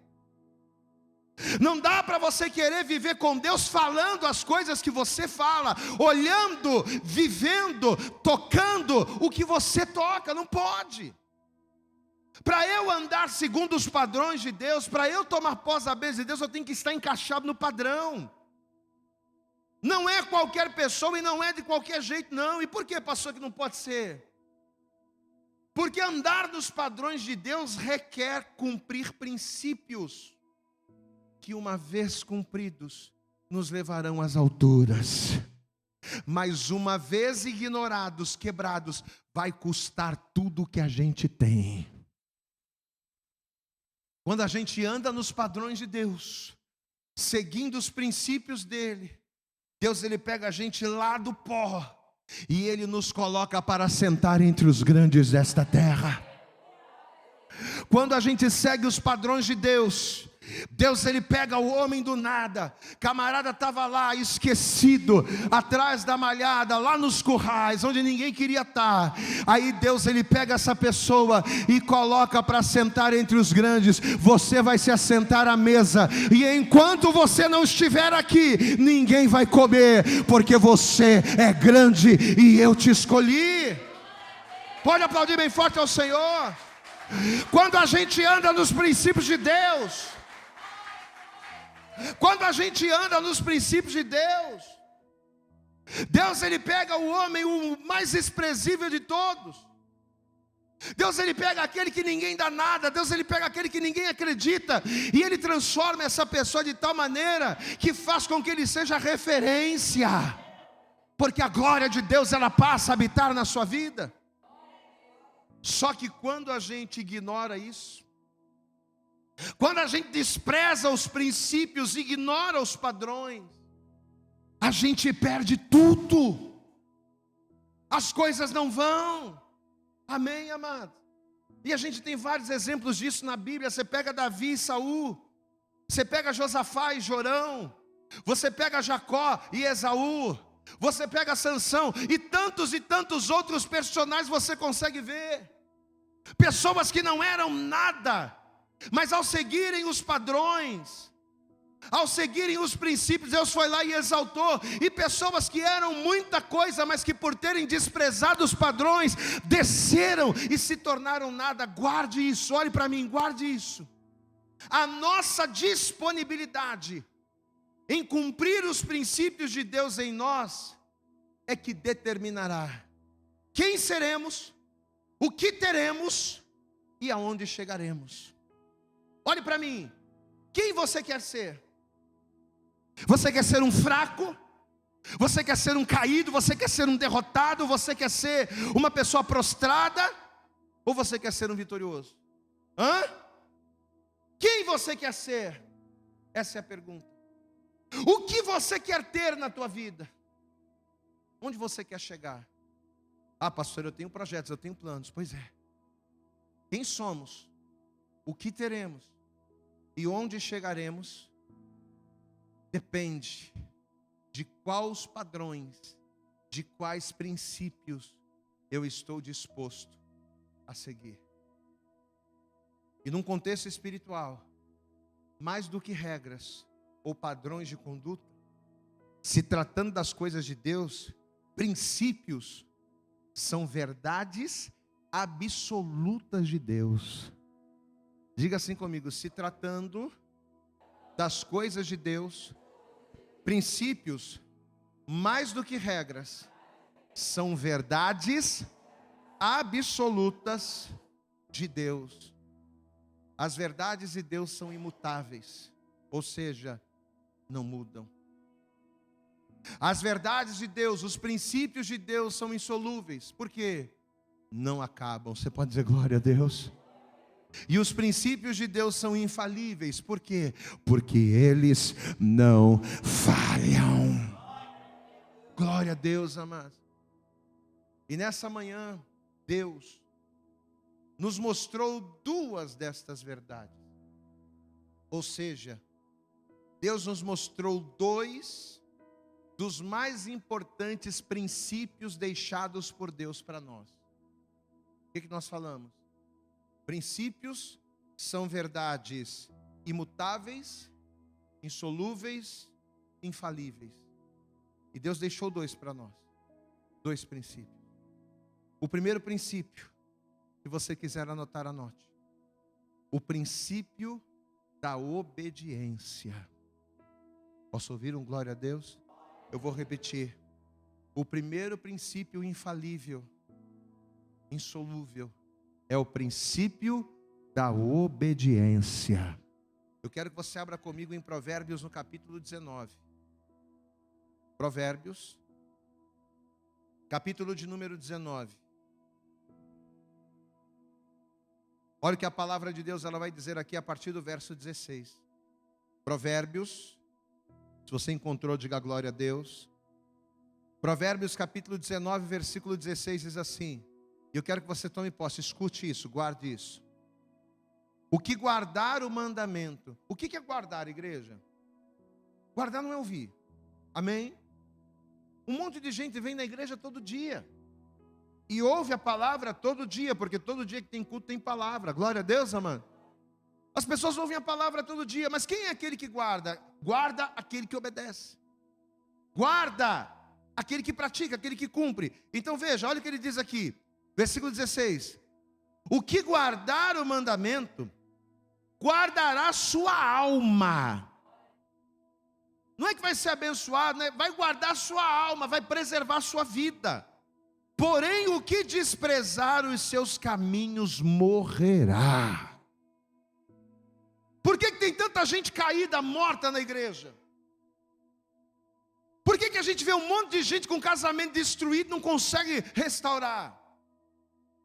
Não dá para você querer viver com Deus falando as coisas que você fala, olhando, vivendo, tocando o que você toca, não pode. Para eu andar segundo os padrões de Deus, para eu tomar posse da bênção de Deus, eu tenho que estar encaixado no padrão. Não é qualquer pessoa e não é de qualquer jeito, não. E por que, pastor, que não pode ser? Porque andar nos padrões de Deus requer cumprir princípios, que uma vez cumpridos, nos levarão às alturas. Mas uma vez ignorados, quebrados, vai custar tudo que a gente tem. Quando a gente anda nos padrões de Deus, seguindo os princípios dele, Deus ele pega a gente lá do pó e ele nos coloca para sentar entre os grandes desta terra. Quando a gente segue os padrões de Deus, Deus ele pega o homem do nada, camarada estava lá esquecido, atrás da malhada, lá nos currais, onde ninguém queria estar. Aí Deus ele pega essa pessoa e coloca para sentar entre os grandes. Você vai se assentar à mesa, e enquanto você não estiver aqui, ninguém vai comer, porque você é grande e eu te escolhi. Pode aplaudir bem forte ao Senhor. Quando a gente anda nos princípios de Deus, quando a gente anda nos princípios de Deus, Deus ele pega o homem, o mais desprezível de todos. Deus ele pega aquele que ninguém dá nada. Deus ele pega aquele que ninguém acredita, e ele transforma essa pessoa de tal maneira que faz com que ele seja referência, porque a glória de Deus ela passa a habitar na sua vida. Só que quando a gente ignora isso, quando a gente despreza os princípios, ignora os padrões, a gente perde tudo. As coisas não vão. Amém, amado? E a gente tem vários exemplos disso na Bíblia. Você pega Davi e Saul, você pega Josafá e Jorão, você pega Jacó e Esaú, você pega Sansão e tantos outros personagens você consegue ver. Pessoas que não eram nada, mas ao seguirem os padrões, ao seguirem os princípios, Deus foi lá e exaltou. E pessoas que eram muita coisa, mas que por terem desprezado os padrões, desceram e se tornaram nada. Guarde isso, olhe para mim, guarde isso. A nossa disponibilidade em cumprir os princípios de Deus em nós é que determinará quem seremos, o que teremos e aonde chegaremos. Olhe para mim, quem você quer ser? Você quer ser um fraco? Você quer ser um caído? Você quer ser um derrotado? Você quer ser uma pessoa prostrada? Ou você quer ser um vitorioso? Quem você quer ser? Essa é a pergunta. O que você quer ter na tua vida? Onde você quer chegar? Ah, pastor, eu tenho projetos, eu tenho planos. Pois é. Quem somos? O que teremos? E onde chegaremos? Depende de quais padrões, de quais princípios eu estou disposto a seguir. E num contexto espiritual, mais do que regras ou padrões de conduta, se tratando das coisas de Deus, princípios são verdades absolutas de Deus. Diga assim comigo: se tratando das coisas de Deus, princípios, mais do que regras, são verdades absolutas de Deus. As verdades de Deus são imutáveis, ou seja, não mudam. As verdades de Deus, os princípios de Deus são insolúveis. Por quê? Não acabam. Você pode dizer glória a Deus? E os princípios de Deus são infalíveis. Por quê? Porque eles não falham. Glória a Deus, amados. E nessa manhã, Deus nos mostrou duas destas verdades. Ou seja, Deus nos mostrou dois dos mais importantes princípios deixados por Deus para nós. O que nós falamos? Princípios são verdades imutáveis, insolúveis, infalíveis. E Deus deixou dois para nós. Dois princípios. O primeiro princípio, se você quiser anotar, anote. O princípio da obediência. Posso ouvir um glória a Deus? Eu vou repetir. O primeiro princípio infalível, insolúvel, é o princípio da obediência. Eu quero que você abra comigo em Provérbios no capítulo 19. Provérbios, capítulo de número 19. Olha o que a palavra de Deus ela vai dizer aqui a partir do verso 16. Provérbios, se você encontrou, diga glória a Deus. Provérbios capítulo 19, versículo 16 diz assim. E eu quero que você tome posse, escute isso, guarde isso. O que guardar o mandamento. O que é guardar, igreja? Guardar não é ouvir. Amém? Um monte de gente vem na igreja todo dia. E ouve a palavra todo dia, porque todo dia que tem culto tem palavra. Glória a Deus, amado. As pessoas ouvem a palavra todo dia, mas quem é aquele que guarda? Guarda aquele que obedece. Guarda aquele que pratica, aquele que cumpre. Então veja, olha o que ele diz aqui. Versículo 16. O que guardar o mandamento, guardará sua alma. Não é que vai ser abençoado, né? Vai guardar sua alma, vai preservar sua vida. Porém, o que desprezar os seus caminhos morrerá. Por que tem tanta gente caída, morta na igreja? Por que a gente vê um monte de gente com casamento destruído e não consegue restaurar?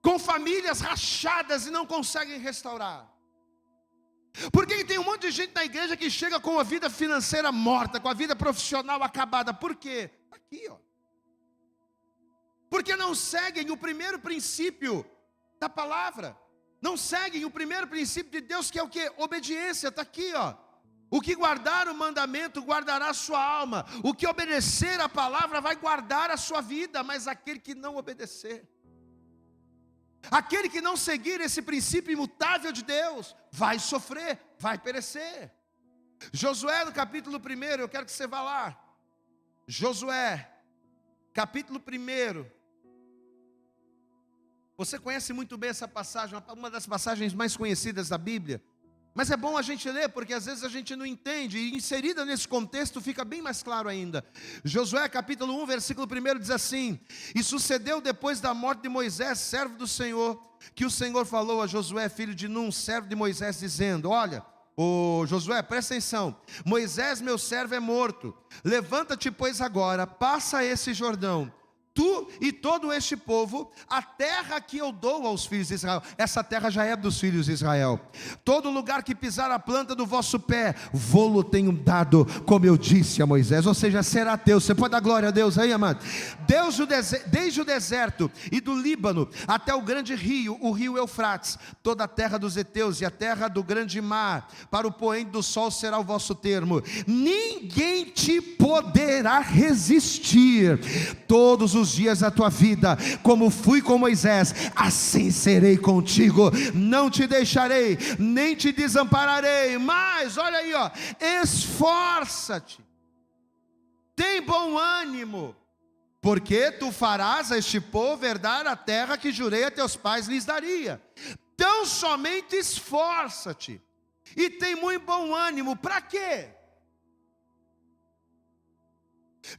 Com famílias rachadas e não conseguem restaurar? Por que tem um monte de gente na igreja que chega com a vida financeira morta, com a vida profissional acabada? Por quê? Aqui, ó. Porque não seguem o primeiro princípio da palavra. Não seguem o primeiro princípio de Deus, que é o quê? Obediência, está aqui, ó. O que guardar o mandamento, guardará a sua alma. O que obedecer a palavra, vai guardar a sua vida. Mas aquele que não obedecer, aquele que não seguir esse princípio imutável de Deus, vai sofrer, vai perecer. Josué no capítulo 1, eu quero que você vá lá. Josué, capítulo 1. Você conhece muito bem essa passagem, uma das passagens mais conhecidas da Bíblia. Mas é bom a gente ler, porque às vezes a gente não entende, e inserida nesse contexto fica bem mais claro ainda. Josué capítulo 1, versículo 1 diz assim: E sucedeu depois da morte de Moisés, servo do Senhor, que o Senhor falou a Josué, filho de Num, servo de Moisés, dizendo: Olha, Josué, presta atenção, Moisés meu servo é morto, levanta-te pois agora, passa esse Jordão, tu e todo este povo, a terra que eu dou aos filhos de Israel. Essa terra já é dos filhos de Israel. Todo lugar que pisar a planta do vosso pé, vô-lo tenho dado, como eu disse a Moisés. Ou seja, será teu. Você pode dar glória a Deus aí, amado? Desde o deserto e do Líbano até o grande rio, o rio Eufrates, toda a terra dos heteus e a terra do grande mar, para o poente do sol será o vosso termo. Ninguém te poderá resistir todos os dias da tua vida. Como fui com Moisés, assim serei contigo. Não te deixarei, nem te desampararei. Mas, olha aí, ó, esforça-te, tem bom ânimo, porque tu farás a este povo herdar a terra que jurei a teus pais lhes daria. Então somente esforça-te e tem muito bom ânimo. Para quê?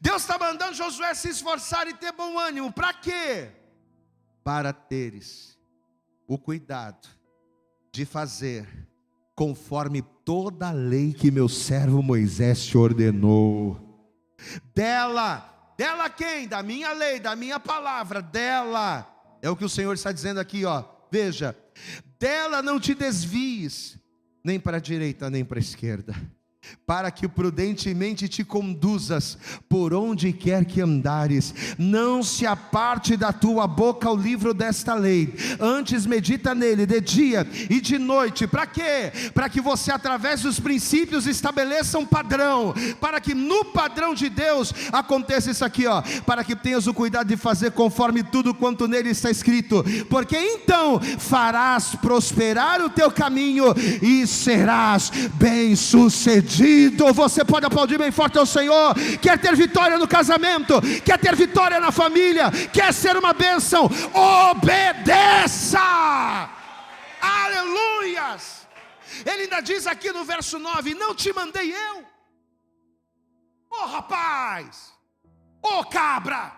Deus está mandando Josué se esforçar e ter bom ânimo. Para quê? Para teres o cuidado de fazer conforme toda a lei que meu servo Moisés te ordenou. Dela quem? Da minha lei, da minha palavra, dela. É o que o Senhor está dizendo aqui, ó. Veja, dela não te desvies, nem para a direita, nem para a esquerda, para que prudentemente te conduzas por onde quer que andares. Não se aparte da tua boca o livro desta lei, antes medita nele de dia e de noite. Para quê? Para que você, através dos princípios, estabeleça um padrão, para que no padrão de Deus aconteça isso aqui, ó, para que tenhas o cuidado de fazer conforme tudo quanto nele está escrito, porque então farás prosperar o teu caminho e serás bem sucedido. Você pode aplaudir bem forte ao Senhor. Quer ter vitória no casamento, quer ter vitória na família, quer ser uma bênção, obedeça. Aleluias. Ele ainda diz aqui no verso 9: não te mandei eu, ô rapaz, ô cabra,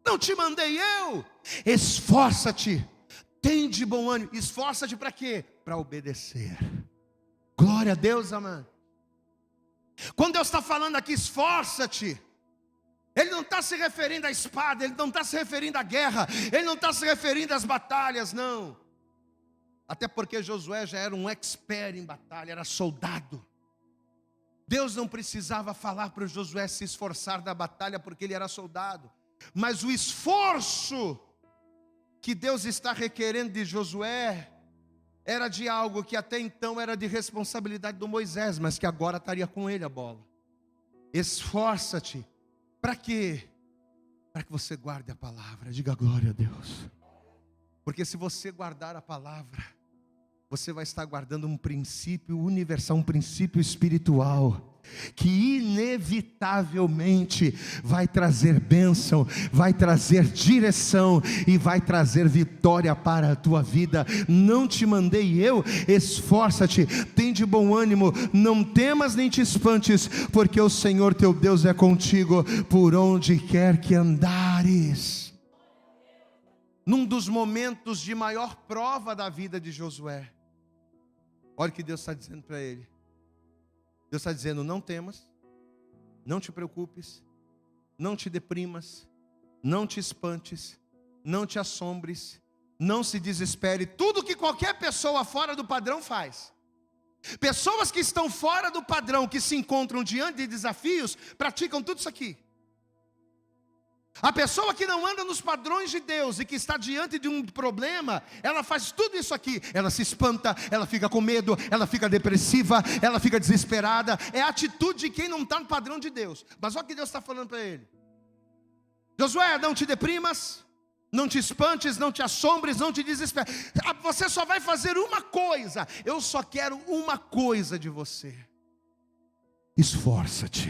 não te mandei eu? Esforça-te, tem de bom ânimo. Esforça-te para quê? Para obedecer. Glória a Deus, amado. Quando Deus está falando aqui, esforça-te, Ele não está se referindo à espada, Ele não está se referindo à guerra, Ele não está se referindo às batalhas, não. Até porque Josué já era um expert em batalha, era soldado. Deus não precisava falar para o Josué se esforçar da batalha, porque ele era soldado. Mas o esforço que Deus está requerendo de Josué era de algo que até então era de responsabilidade do Moisés, mas que agora estaria com ele a bola. Esforça-te. Para quê? Para que você guarde a palavra. Diga glória a Deus. Porque se você guardar a palavra, você vai estar guardando um princípio universal, um princípio espiritual, que inevitavelmente vai trazer bênção, vai trazer direção e vai trazer vitória para a tua vida. Não te mandei eu? Esforça-te, tem de bom ânimo, não temas nem te espantes, porque o Senhor teu Deus é contigo por onde quer que andares. Num dos momentos de maior prova da vida de Josué, olha o que Deus está dizendo para ele. Deus está dizendo: não temas, não te preocupes, não te deprimas, não te espantes, não te assombres, não se desespere. Tudo que qualquer pessoa fora do padrão faz. Pessoas que estão fora do padrão, que se encontram diante de desafios, praticam tudo isso aqui. A pessoa que não anda nos padrões de Deus e que está diante de um problema, ela faz tudo isso aqui. Ela se espanta, ela fica com medo, ela fica depressiva, ela fica desesperada. É a atitude de quem não está no padrão de Deus. Mas olha o que Deus está falando para ele: Josué, não te deprimas, não te espantes, não te assombres, não te desesperes. Você só vai fazer uma coisa. Eu só quero uma coisa de você: esforça-te.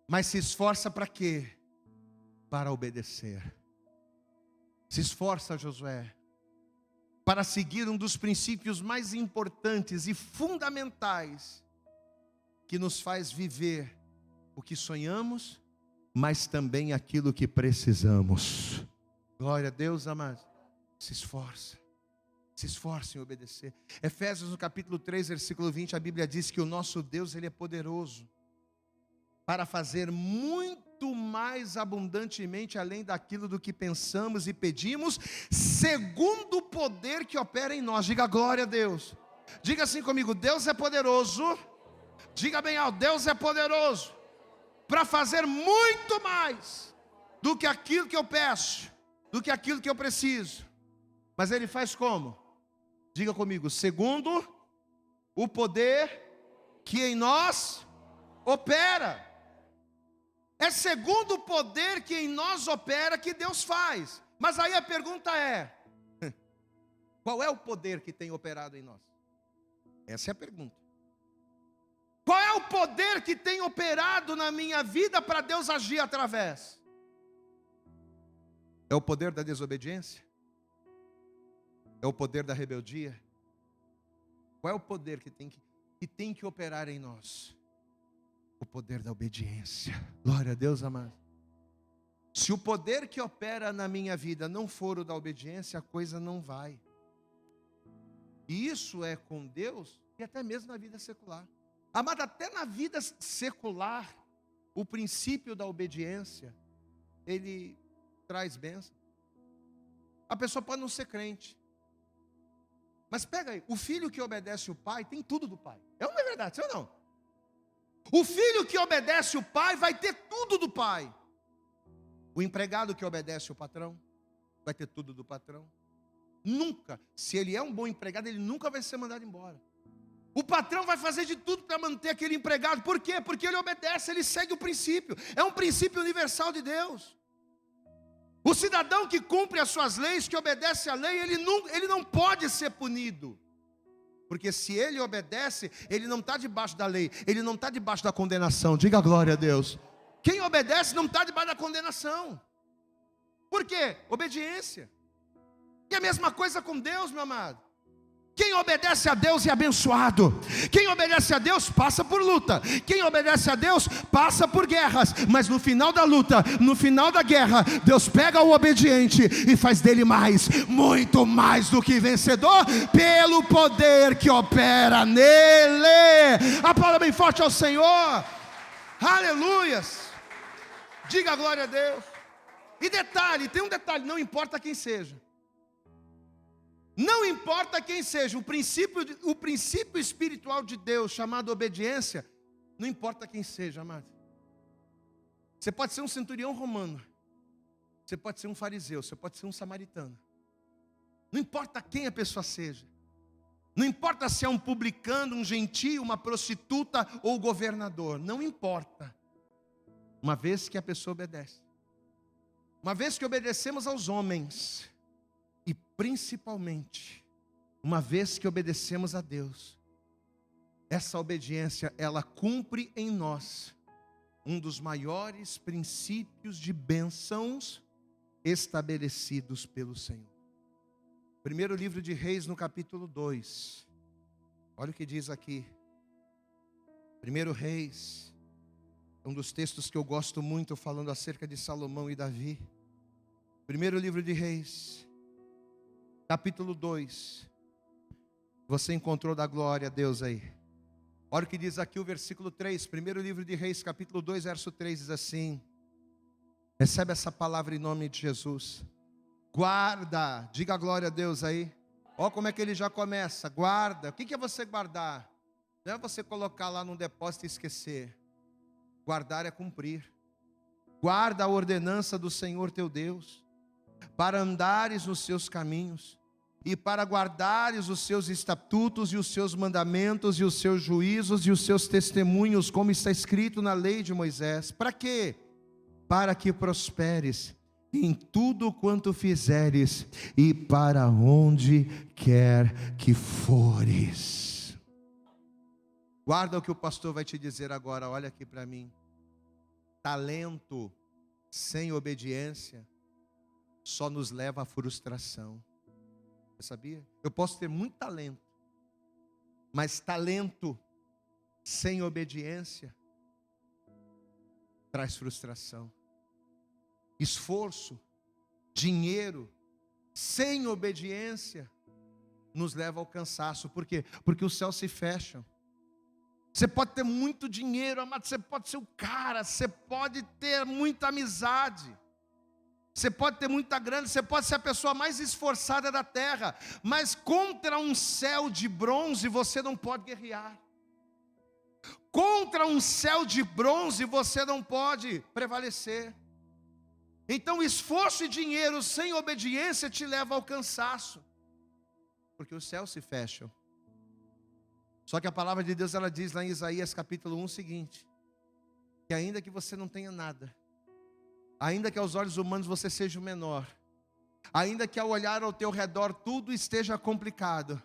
Mas se esforça para quê? Para obedecer. Se esforça, Josué, para seguir um dos princípios mais importantes e fundamentais, que nos faz viver o que sonhamos, mas também aquilo que precisamos. Glória a Deus, amados. Se esforça em obedecer. Efésios no capítulo 3, versículo 20, a Bíblia diz que o nosso Deus, Ele é poderoso para fazer muito mais abundantemente além daquilo do que pensamos e pedimos, segundo o poder que opera em nós. Diga glória a Deus. Diga assim comigo: Deus é poderoso. Diga bem alto: Deus é poderoso para fazer muito mais do que aquilo que eu peço, do que aquilo que eu preciso. Mas Ele faz como? Diga comigo: segundo o poder que em nós opera. É segundo o poder que em nós opera que Deus faz. Mas aí a pergunta é: qual é o poder que tem operado em nós? Essa é a pergunta. Qual é o poder que tem operado na minha vida para Deus agir através? É o poder da desobediência? É o poder da rebeldia? Qual é o poder que tem que operar em nós? O poder da obediência. Glória a Deus, amado. Se o poder que opera na minha vida não for o da obediência, a coisa não vai. E isso é com Deus e até mesmo na vida secular. Amado, até na vida secular, o princípio da obediência, ele traz bênção. A pessoa pode não ser crente, mas pega aí, o filho que obedece o pai tem tudo do pai. É ou não é verdade, sim ou não? O filho que obedece o pai vai ter tudo do pai. O empregado que obedece o patrão vai ter tudo do patrão. Nunca, se ele é um bom empregado, ele nunca vai ser mandado embora. O patrão vai fazer de tudo para manter aquele empregado. Por quê? Porque ele obedece, ele segue o princípio. É um princípio universal de Deus. O cidadão que cumpre as suas leis, que obedece à lei, ele não pode ser punido. Porque se ele obedece, ele não está debaixo da lei, ele não está debaixo da condenação. Diga glória a Deus. Quem obedece não está debaixo da condenação. Por quê? Obediência. E a mesma coisa com Deus, meu amado. Quem obedece a Deus é abençoado. Quem obedece a Deus passa por luta. Quem obedece a Deus passa por guerras. Mas no final da luta, no final da guerra, Deus pega o obediente e faz dele muito mais do que vencedor, pelo poder que opera nele. Aplauda bem forte ao Senhor. Aleluias. Diga glória a Deus. E detalhe, tem um detalhe: não importa quem seja. Não importa quem seja, o princípio espiritual de Deus, chamado obediência, não importa quem seja, amado. Você pode ser um centurião romano, você pode ser um fariseu, você pode ser um samaritano. Não importa quem a pessoa seja. Não importa se é um publicano, um gentio, uma prostituta ou governador. Não importa. Uma vez que a pessoa obedece. Uma vez que obedecemos aos homens. E principalmente, uma vez que obedecemos a Deus, essa obediência, ela cumpre em nós um dos maiores princípios de bênçãos estabelecidos pelo Senhor. Primeiro livro de Reis, no capítulo 2. Olha o que diz aqui. Primeiro Reis, é um dos textos que eu gosto muito, falando acerca de Salomão e Davi. Primeiro livro de Reis, capítulo 2. Você encontrou da glória a Deus aí. Olha o que diz aqui o versículo 3. Primeiro livro de Reis, capítulo 2, verso 3, diz assim. Recebe essa palavra em nome de Jesus. Guarda, diga glória a Deus aí. Olha como é que ele já começa. Guarda, o que é você guardar? Não é você colocar lá num depósito e esquecer. Guardar é cumprir. Guarda a ordenança do Senhor teu Deus, para andares nos seus caminhos, e para guardares os seus estatutos e os seus mandamentos e os seus juízos e os seus testemunhos, como está escrito na lei de Moisés. Para quê? Para que prosperes em tudo quanto fizeres e para onde quer que fores. Guarda o que o pastor vai te dizer agora, olha aqui para mim. Talento sem obediência só nos leva à frustração. Você sabia? Eu posso ter muito talento, mas talento sem obediência traz frustração. Esforço, dinheiro sem obediência nos leva ao cansaço. Por quê? Porque os céus se fecham. Você pode ter muito dinheiro, amado, você pode ser o cara, você pode ter muita amizade, você pode ter muita grana, você pode ser a pessoa mais esforçada da terra, mas contra um céu de bronze você não pode guerrear. Contra um céu de bronze você não pode prevalecer. Então esforço e dinheiro sem obediência te leva ao cansaço, porque os céus se fecham. Só que a palavra de Deus, ela diz lá em Isaías capítulo 1 o seguinte: que ainda que você não tenha nada, ainda que aos olhos humanos você seja o menor, ainda que ao olhar ao teu redor tudo esteja complicado,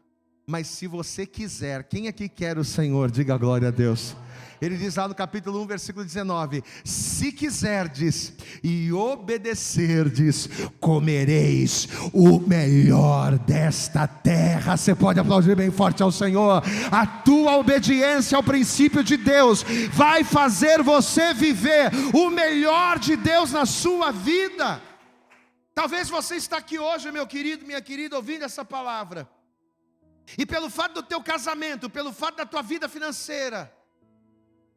mas se você quiser, quem aqui quer o Senhor? Diga glória a Deus. Ele diz lá no capítulo 1, versículo 19: se quiserdes e obedecerdes, comereis o melhor desta terra. Você pode aplaudir bem forte ao Senhor. A tua obediência ao princípio de Deus vai fazer você viver o melhor de Deus na sua vida. Talvez você está aqui hoje, meu querido, minha querida, ouvindo essa palavra, e pelo fato do teu casamento, pelo fato da tua vida financeira,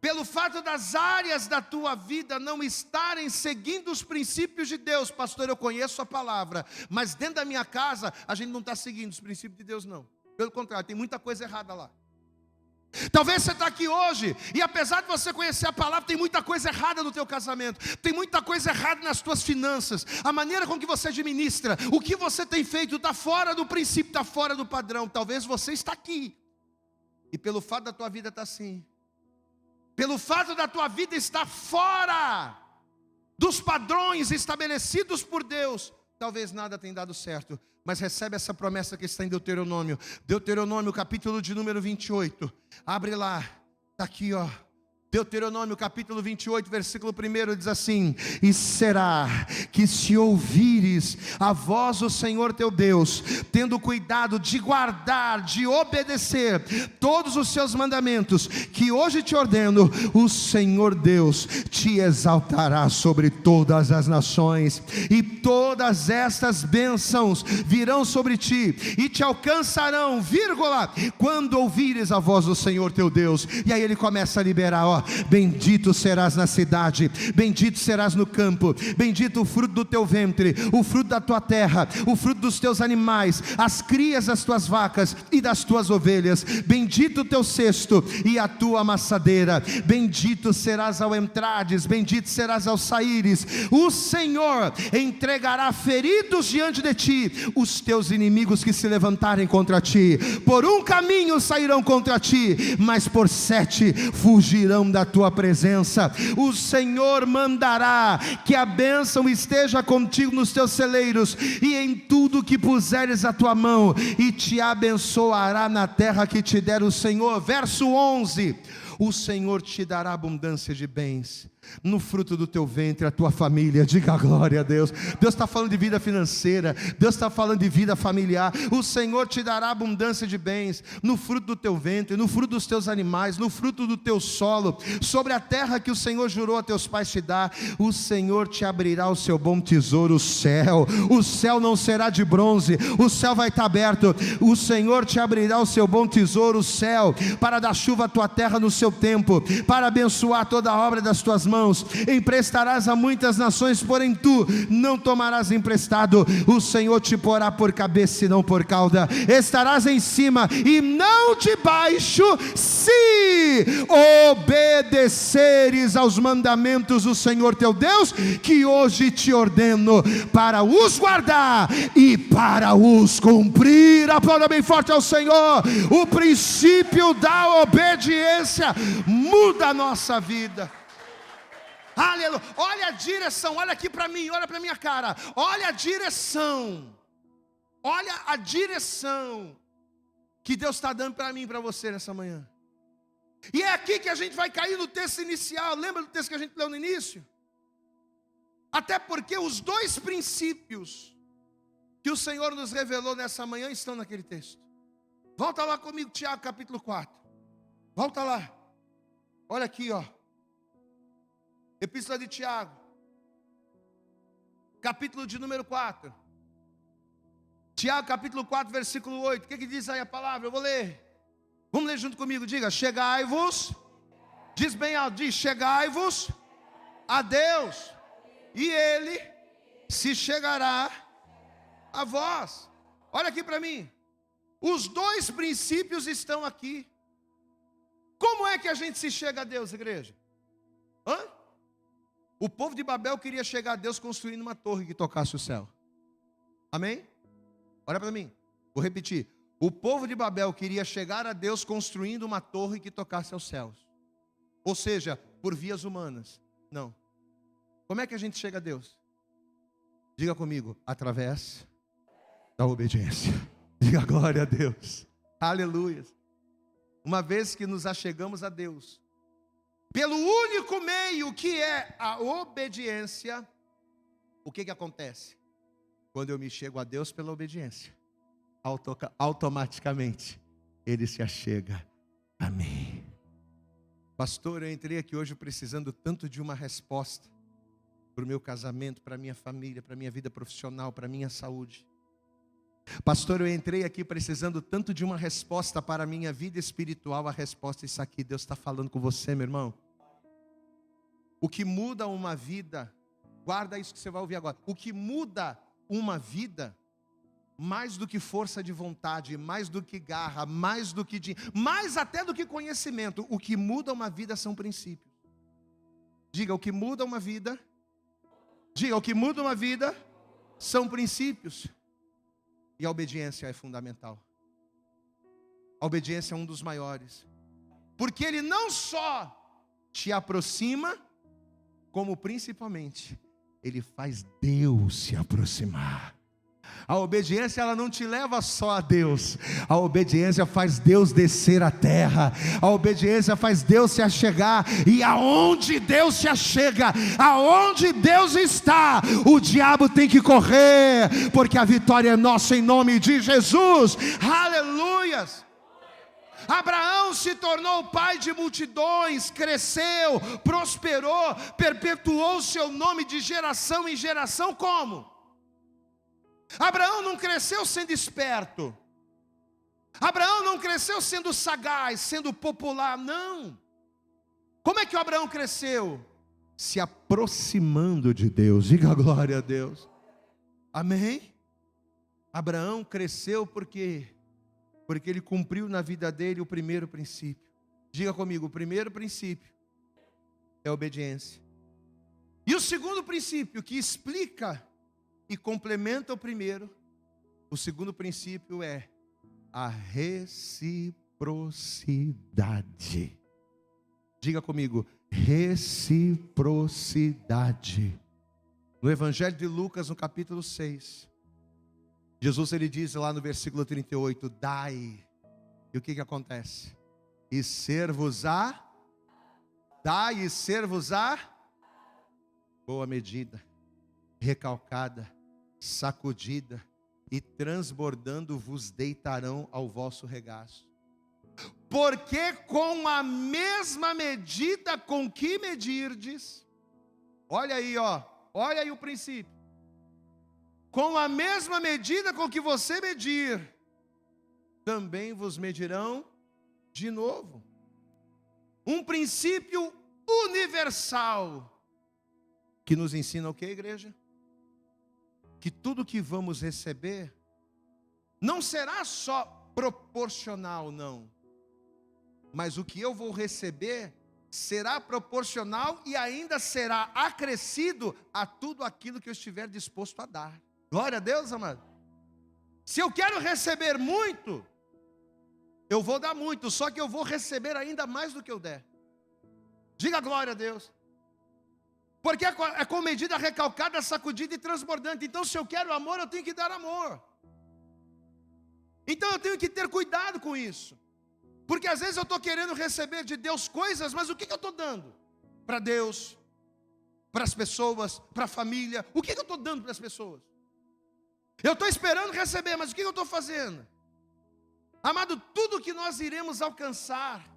pelo fato das áreas da tua vida não estarem seguindo os princípios de Deus, pastor, eu conheço a palavra, mas dentro da minha casa a gente não está seguindo os princípios de Deus, não. Pelo contrário, tem muita coisa errada lá. Talvez você está aqui hoje, e apesar de você conhecer a palavra, tem muita coisa errada no teu casamento, tem muita coisa errada nas tuas finanças, a maneira com que você administra, o que você tem feito está fora do princípio, está fora do padrão. Talvez você está aqui, e pelo fato da tua vida estar assim, pelo fato da tua vida estar fora dos padrões estabelecidos por Deus, talvez nada tenha dado certo. Mas recebe essa promessa que está em Deuteronômio. Deuteronômio, capítulo de número 28. Abre lá, está aqui, ó. Deuteronômio, capítulo 28, versículo 1, diz assim: e será que se ouvires a voz do Senhor teu Deus, tendo cuidado de guardar, de obedecer todos os seus mandamentos, que hoje te ordeno, o Senhor Deus te exaltará sobre todas as nações, e todas estas bênçãos virão sobre ti, e te alcançarão, vírgula, quando ouvires a voz do Senhor teu Deus. E aí ele começa a liberar, ó: bendito serás na cidade, bendito serás no campo, bendito o fruto do teu ventre, o fruto da tua terra, o fruto dos teus animais, as crias das tuas vacas e das tuas ovelhas, bendito o teu cesto e a tua amassadeira, bendito serás ao entrares, bendito serás ao saíres. O Senhor entregará feridos diante de ti os teus inimigos que se levantarem contra ti. Por um caminho sairão contra ti, mas por 7 fugirão da tua presença. O Senhor mandará que a bênção esteja contigo nos teus celeiros e em tudo que puseres a tua mão, e te abençoará na terra que te der o Senhor. Verso 11: o Senhor te dará abundância de bens no fruto do teu ventre, a tua família. Diga glória a Deus. Deus está falando de vida financeira, Deus está falando de vida familiar. O Senhor te dará abundância de bens no fruto do teu ventre, no fruto dos teus animais, no fruto do teu solo, sobre a terra que o Senhor jurou a teus pais te dar. O Senhor te abrirá o seu bom tesouro, o céu. O céu não será de bronze, o céu vai estar aberto. O Senhor te abrirá o seu bom tesouro, o céu, para dar chuva à tua terra no seu tempo, para abençoar toda a obra das tuas mãos. Emprestarás a muitas nações, porém tu não tomarás emprestado. O Senhor te porá por cabeça e não por cauda. Estarás em cima e não debaixo, se obedeceres aos mandamentos do Senhor teu Deus, que hoje te ordeno, para os guardar e para os cumprir. Aplauda bem forte ao Senhor. O princípio da obediência muda a nossa vida. Aleluia. Olha a direção, olha aqui para mim, olha para minha cara. Olha a direção. Olha a direção que Deus está dando para mim e para você nessa manhã. E é aqui que a gente vai cair no texto inicial. Lembra do texto que a gente leu no início? Até porque os 2 princípios que o Senhor nos revelou nessa manhã estão naquele texto. Volta lá comigo, Tiago capítulo 4. Volta lá. Olha aqui, ó. Epístola de Tiago, capítulo de número 4. Tiago capítulo 4, versículo 8. O que diz aí a palavra? Eu vou ler. Vamos ler junto comigo, diga: chegai-vos Diz bem alto, diz: chegai-vos a Deus, e Ele se chegará a vós. Olha aqui para mim. Os dois princípios estão aqui. Como é que a gente se chega a Deus, igreja? O povo de Babel queria chegar a Deus construindo uma torre que tocasse o céu. Amém? Olha para mim. Vou repetir. O povo de Babel queria chegar a Deus construindo uma torre que tocasse aos céus. Ou seja, por vias humanas. Não. Como é que a gente chega a Deus? Diga comigo, através da obediência. Diga glória a Deus. Aleluia. Uma vez que nos achegamos a Deus, pelo único meio que é a obediência, o que acontece? Quando eu me chego a Deus pela obediência, automaticamente Ele se achega a mim. Pastor, eu entrei aqui hoje precisando tanto de uma resposta para o meu casamento, para a minha família, para a minha vida profissional, para a minha saúde. Pastor, eu entrei aqui precisando tanto de uma resposta para a minha vida espiritual. A resposta é isso aqui. Deus está falando com você, meu irmão. O que muda uma vida, guarda isso que você vai ouvir agora. O que muda uma vida, mais do que força de vontade, mais do que garra, mais até do que conhecimento, o que muda uma vida são princípios. Diga, o que muda uma vida, diga, o que muda uma vida são princípios. E a obediência é fundamental. A obediência é um dos maiores. Porque ele não só te aproxima, como principalmente, ele faz Deus se aproximar. A obediência, ela não te leva só a Deus. A obediência faz Deus descer à terra. A obediência faz Deus se achegar. E aonde Deus se achega, aonde Deus está, o diabo tem que correr, porque a vitória é nossa em nome de Jesus. Aleluias. Abraão se tornou pai de multidões, cresceu, prosperou, perpetuou seu nome de geração em geração. Como? Abraão não cresceu sendo esperto. Abraão não cresceu sendo sagaz, sendo popular, não. Como é que o Abraão cresceu? Se aproximando de Deus. Diga glória a Deus. Amém? Abraão cresceu porque ele cumpriu na vida dele o primeiro princípio. Diga comigo, o primeiro princípio é a obediência. E o segundo princípio que explica e complementa o primeiro, o segundo princípio é a reciprocidade. Diga comigo, reciprocidade. No Evangelho de Lucas, no capítulo 6, Jesus, ele diz lá no versículo 38, dai. E o que acontece? E ser-vos-á, dai e ser-vos-á, boa medida, recalcada, sacudida e transbordando vos deitarão ao vosso regaço. Porque com a mesma medida com que medirdes, olha aí, olha aí o princípio. Com a mesma medida com que você medir, também vos medirão de novo. Um princípio universal que nos ensina o que, igreja? Que tudo que vamos receber não será só proporcional, não. Mas o que eu vou receber será proporcional e ainda será acrescido a tudo aquilo que eu estiver disposto a dar. Glória a Deus, amado. Se eu quero receber muito, eu vou dar muito, só que eu vou receber ainda mais do que eu der. Diga glória a Deus. Porque é com medida recalcada, sacudida e transbordante. Então, se eu quero amor, eu tenho que dar amor. Então, eu tenho que ter cuidado com isso. Porque às vezes eu estou querendo receber de Deus coisas, mas o que eu estou dando? Para Deus, para as pessoas, para a família. O que eu estou dando para as pessoas? Eu estou esperando receber, mas o que eu estou fazendo? Amado, tudo que nós iremos alcançar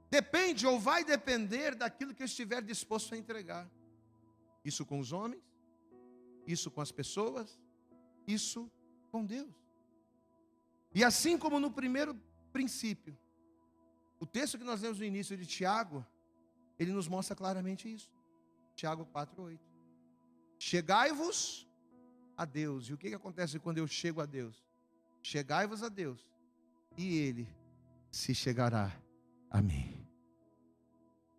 depende ou vai depender daquilo que eu estiver disposto a entregar. Isso com os homens, isso com as pessoas, isso com Deus. E assim como no primeiro princípio, o texto que nós lemos no início de Tiago, ele nos mostra claramente isso. Tiago 4:8. Chegai-vos a Deus. E o que acontece quando eu chego a Deus? Chegai-vos a Deus, e Ele se chegará a mim.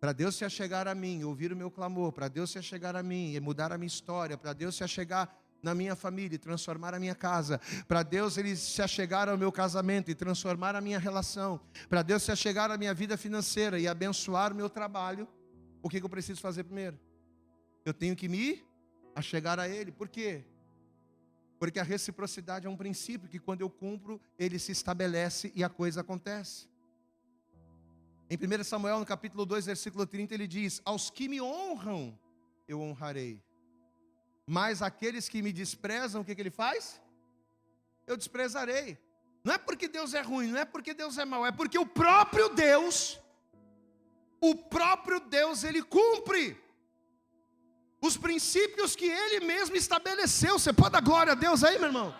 Para Deus se achegar a mim, ouvir o meu clamor, para Deus se achegar a mim e mudar a minha história, para Deus se achegar na minha família e transformar a minha casa, para Deus Ele se achegar ao meu casamento e transformar a minha relação, para Deus se achegar à minha vida financeira e abençoar o meu trabalho, o que eu preciso fazer primeiro? Eu tenho que me achegar a Ele. Por quê? Porque a reciprocidade é um princípio que quando eu cumpro, ele se estabelece e a coisa acontece. Em 1 Samuel, no capítulo 2, versículo 30, ele diz: aos que me honram, eu honrarei. Mas aqueles que me desprezam, o que ele faz? Eu desprezarei. Não é porque Deus é ruim, não é porque Deus é mau, é porque o próprio Deus, ele cumpre os princípios que Ele mesmo estabeleceu. Você pode dar glória a Deus aí, meu irmão?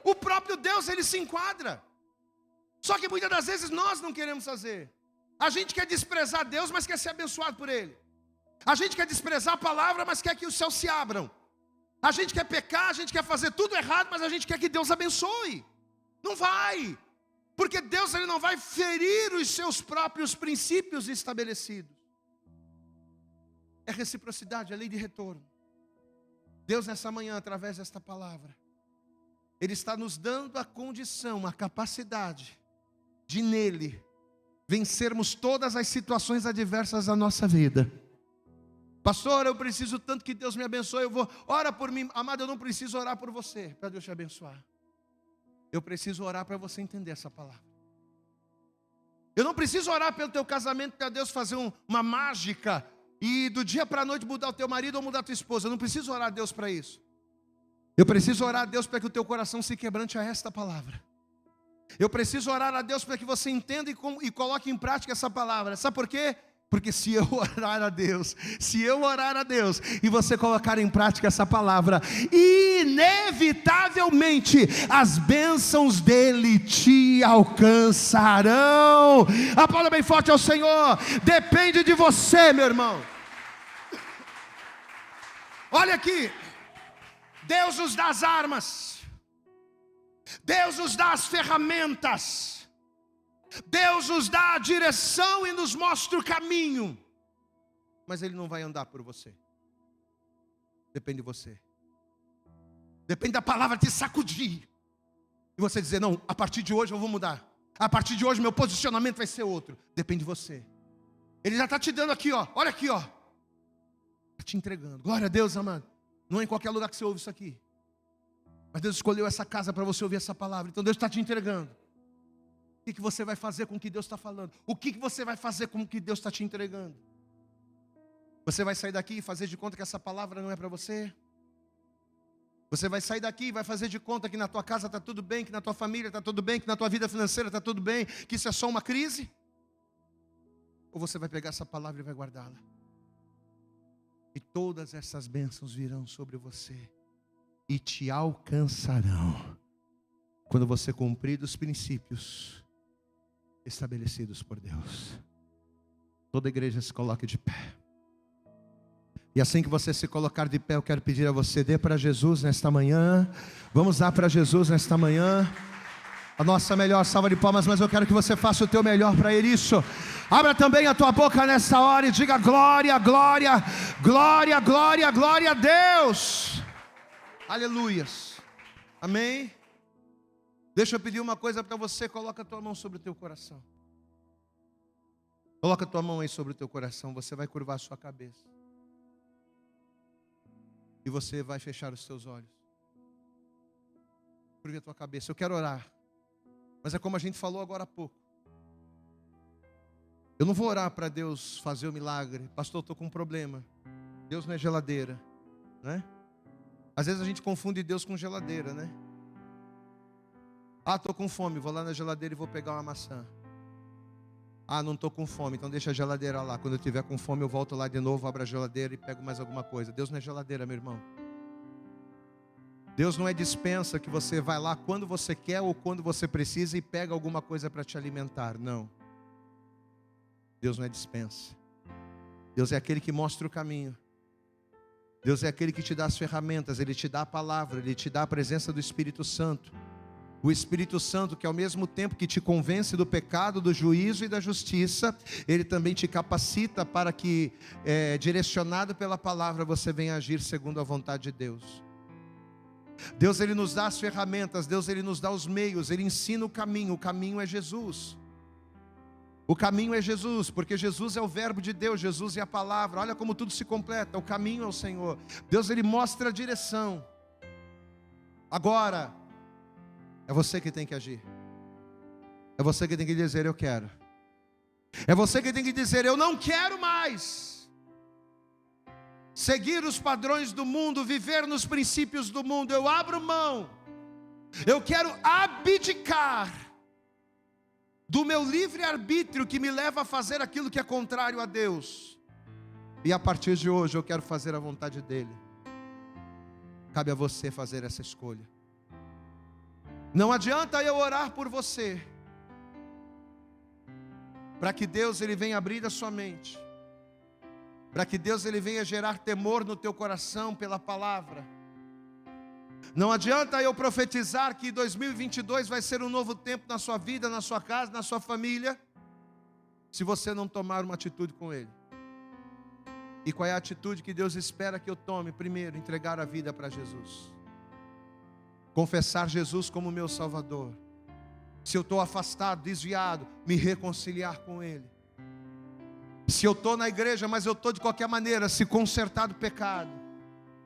O próprio Deus, Ele se enquadra. Só que muitas das vezes nós não queremos fazer. A gente quer desprezar Deus, mas quer ser abençoado por Ele. A gente quer desprezar a palavra, mas quer que os céus se abram. A gente quer pecar, a gente quer fazer tudo errado, mas a gente quer que Deus abençoe. Não vai. Porque Deus, Ele não vai ferir os seus próprios princípios estabelecidos. É reciprocidade, é lei de retorno. Deus nessa manhã, através desta palavra, Ele está nos dando a condição, a capacidade de nele vencermos todas as situações adversas da nossa vida. Pastor, eu preciso tanto que Deus me abençoe, ora por mim. Amado, eu não preciso orar por você para Deus te abençoar. Eu preciso orar para você entender essa palavra. Eu não preciso orar pelo teu casamento para Deus fazer uma mágica e do dia para a noite mudar o teu marido ou mudar a tua esposa. Eu não preciso orar a Deus para isso. Eu preciso orar a Deus para que o teu coração se quebrante a esta palavra. Eu preciso orar a Deus para que você entenda e coloque em prática essa palavra. Sabe por quê? Porque se eu orar a Deus e você colocar em prática essa palavra, inevitavelmente as bênçãos dele te alcançarão. Aplauda bem forte ao Senhor. Depende de você, meu irmão. Olha aqui, Deus nos dá as armas, Deus nos dá as ferramentas, Deus nos dá a direção e nos mostra o caminho, mas Ele não vai andar por você. Depende de você. Depende da palavra te sacudir e você dizer: não, a partir de hoje eu vou mudar. A partir de hoje meu posicionamento vai ser outro. Depende de você. Ele já está te dando aqui, ó. Olha aqui, ó. Está te entregando. Glória a Deus, amado. Não é em qualquer lugar que você ouve isso aqui. Mas Deus escolheu essa casa para você ouvir essa palavra. Então Deus está te entregando. O que você vai fazer com o que Deus está falando? O que você vai fazer com o que Deus está te entregando? Você vai sair daqui e fazer de conta que essa palavra não é para você? Você vai sair daqui e vai fazer de conta que na tua casa está tudo bem, que na tua família está tudo bem, que na tua vida financeira está tudo bem, que isso é só uma crise? Ou você vai pegar essa palavra e vai guardá-la? E todas essas bênçãos virão sobre você e te alcançarão quando você cumprir os princípios estabelecidos por Deus. Toda a igreja se coloque de pé. E assim que você se colocar de pé, eu quero pedir a você: dê para Jesus nesta manhã. Vamos dar para Jesus nesta manhã a nossa melhor salva de palmas, mas eu quero que você faça o teu melhor para Ele. Isso. Abra também a tua boca nesta hora e diga: glória, glória, glória, glória, glória a Deus. Aleluias. Amém. Deixa eu pedir uma coisa para você. Coloca a tua mão sobre o teu coração. Coloca a tua mão aí sobre o teu coração. Você vai curvar a sua cabeça. E você vai fechar os seus olhos. Curva a tua cabeça. Eu quero orar. Mas é como a gente falou agora há pouco. Eu não vou orar para Deus fazer o milagre. Pastor, eu estou com um problema. Deus não é geladeira, né? Às vezes a gente confunde Deus com geladeira, né? Ah, estou com fome, vou lá na geladeira e vou pegar uma maçã. Ah, não estou com fome, então deixa a geladeira lá. Quando eu estiver com fome eu volto lá de novo, abro a geladeira e pego mais alguma coisa. Deus não é geladeira, meu irmão. Deus não é dispensa que você vai lá quando você quer ou quando você precisa e pega alguma coisa para te alimentar. Não. Deus não é dispensa. Deus é aquele que mostra o caminho. Deus é aquele que te dá as ferramentas, Ele te dá a palavra, Ele te dá a presença do Espírito Santo. O Espírito Santo, que ao mesmo tempo que te convence do pecado, do juízo e da justiça, Ele também te capacita para que, direcionado pela palavra, você venha agir segundo a vontade de Deus. Deus, Ele nos dá as ferramentas, Deus, Ele nos dá os meios, Ele ensina o caminho é Jesus. O caminho é Jesus, porque Jesus é o verbo de Deus, Jesus é a palavra. Olha como tudo se completa, o caminho é o Senhor. Deus, Ele mostra a direção. Agora, é você que tem que agir. É você que tem que dizer, eu quero. É você que tem que dizer, eu não quero mais seguir os padrões do mundo, viver nos princípios do mundo. Eu abro mão. Eu quero abdicar do meu livre-arbítrio que me leva a fazer aquilo que é contrário a Deus. E a partir de hoje eu quero fazer a vontade dEle. Cabe a você fazer essa escolha. Não adianta eu orar por você, para que Deus, Ele venha abrir a sua mente, para que Deus, Ele venha gerar temor no teu coração pela palavra. Não adianta eu profetizar que 2022 vai ser um novo tempo na sua vida, na sua casa, na sua família, se você não tomar uma atitude com Ele. E qual é a atitude que Deus espera que eu tome? Primeiro, entregar a vida para Jesus. Confessar Jesus como meu Salvador. Se eu estou afastado, desviado, me reconciliar com Ele. Se eu estou na igreja, mas eu estou de qualquer maneira, se consertar do pecado,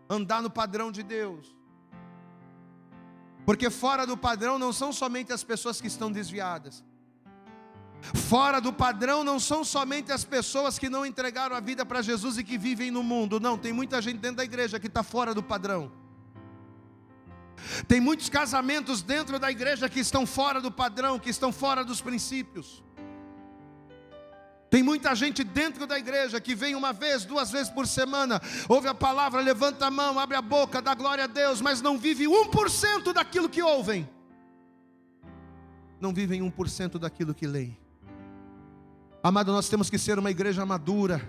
andar no padrão de Deus. Porque fora do padrão não são somente as pessoas que estão desviadas. Fora do padrão não são somente as pessoas que não entregaram a vida para Jesus e que vivem no mundo. Não, tem muita gente dentro da igreja que está fora do padrão. Tem muitos casamentos dentro da igreja que estão fora do padrão, que estão fora dos princípios. Tem muita gente dentro da igreja que vem uma vez, 2 vezes por semana, ouve a palavra, levanta a mão, abre a boca, dá glória a Deus, mas não vive 1% daquilo que ouvem. Não vivem 1% daquilo que leem. Amado, nós temos que ser uma igreja madura.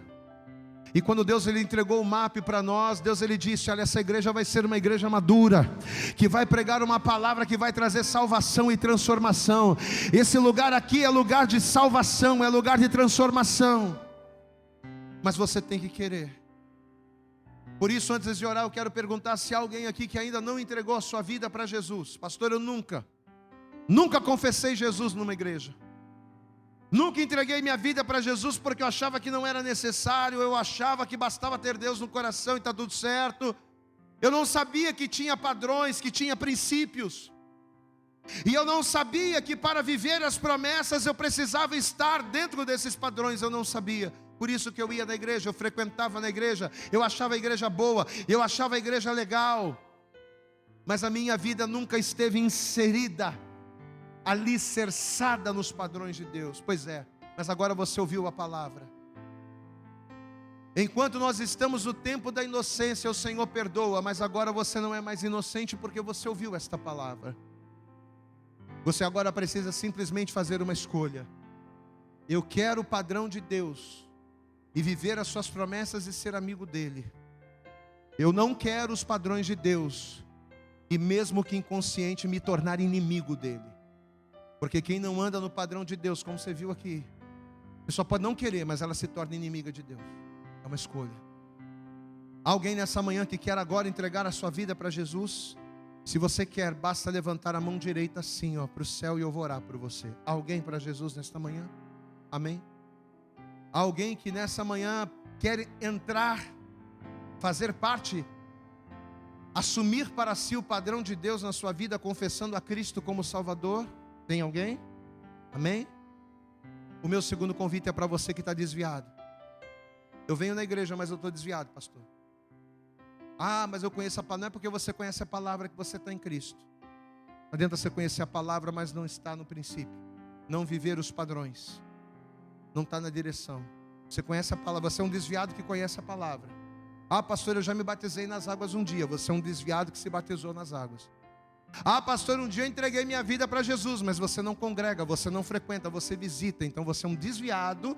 E quando Deus, Ele entregou o mapa para nós, Deus, Ele disse, olha, essa igreja vai ser uma igreja madura, que vai pregar uma palavra que vai trazer salvação e transformação. Esse lugar aqui é lugar de salvação, é lugar de transformação. Mas você tem que querer. Por isso, antes de orar, eu quero perguntar se há alguém aqui que ainda não entregou a sua vida para Jesus. Pastor, eu nunca confessei Jesus numa igreja. Nunca entreguei minha vida para Jesus porque eu achava que não era necessário, eu achava que bastava ter Deus no coração e está tudo certo. Eu não sabia que tinha padrões, que tinha princípios. E eu não sabia que para viver as promessas eu precisava estar dentro desses padrões, eu não sabia. Por isso que eu ia na igreja, eu frequentava na igreja, eu achava a igreja boa, eu achava a igreja legal. Mas a minha vida nunca esteve inserida, alicerçada nos padrões de Deus. Pois é, mas agora você ouviu a palavra. Enquanto nós estamos no tempo da inocência, o Senhor perdoa, mas agora você não é mais inocente porque você ouviu esta palavra. Você agora precisa simplesmente fazer uma escolha. Eu quero o padrão de Deus e viver as suas promessas e ser amigo dele. Eu não quero os padrões de Deus e mesmo que inconsciente me tornar inimigo dele. Porque quem não anda no padrão de Deus, como você viu aqui, a pessoa pode não querer, mas ela se torna inimiga de Deus. É uma escolha. Alguém nessa manhã que quer agora entregar a sua vida para Jesus? Se você quer, basta levantar a mão direita assim, para o céu, e eu vou orar por você. Alguém para Jesus nesta manhã? Amém? Alguém que nessa manhã quer entrar, fazer parte, assumir para si o padrão de Deus na sua vida, confessando a Cristo como Salvador? Tem alguém? Amém? O meu segundo convite é para você que está desviado. Eu venho na igreja, mas eu estou desviado, pastor. Ah, mas eu conheço a palavra. Não é porque você conhece a palavra que você está em Cristo. Não adianta você conhecer a palavra, mas não está no princípio. Não viver os padrões. Não está na direção. Você conhece a palavra, você é um desviado que conhece a palavra. Ah, pastor, eu já me batizei nas águas um dia. Você é um desviado que se batizou nas águas. Ah, pastor, um dia eu entreguei minha vida para Jesus, mas você não congrega, você não frequenta, você visita. Então você é um desviado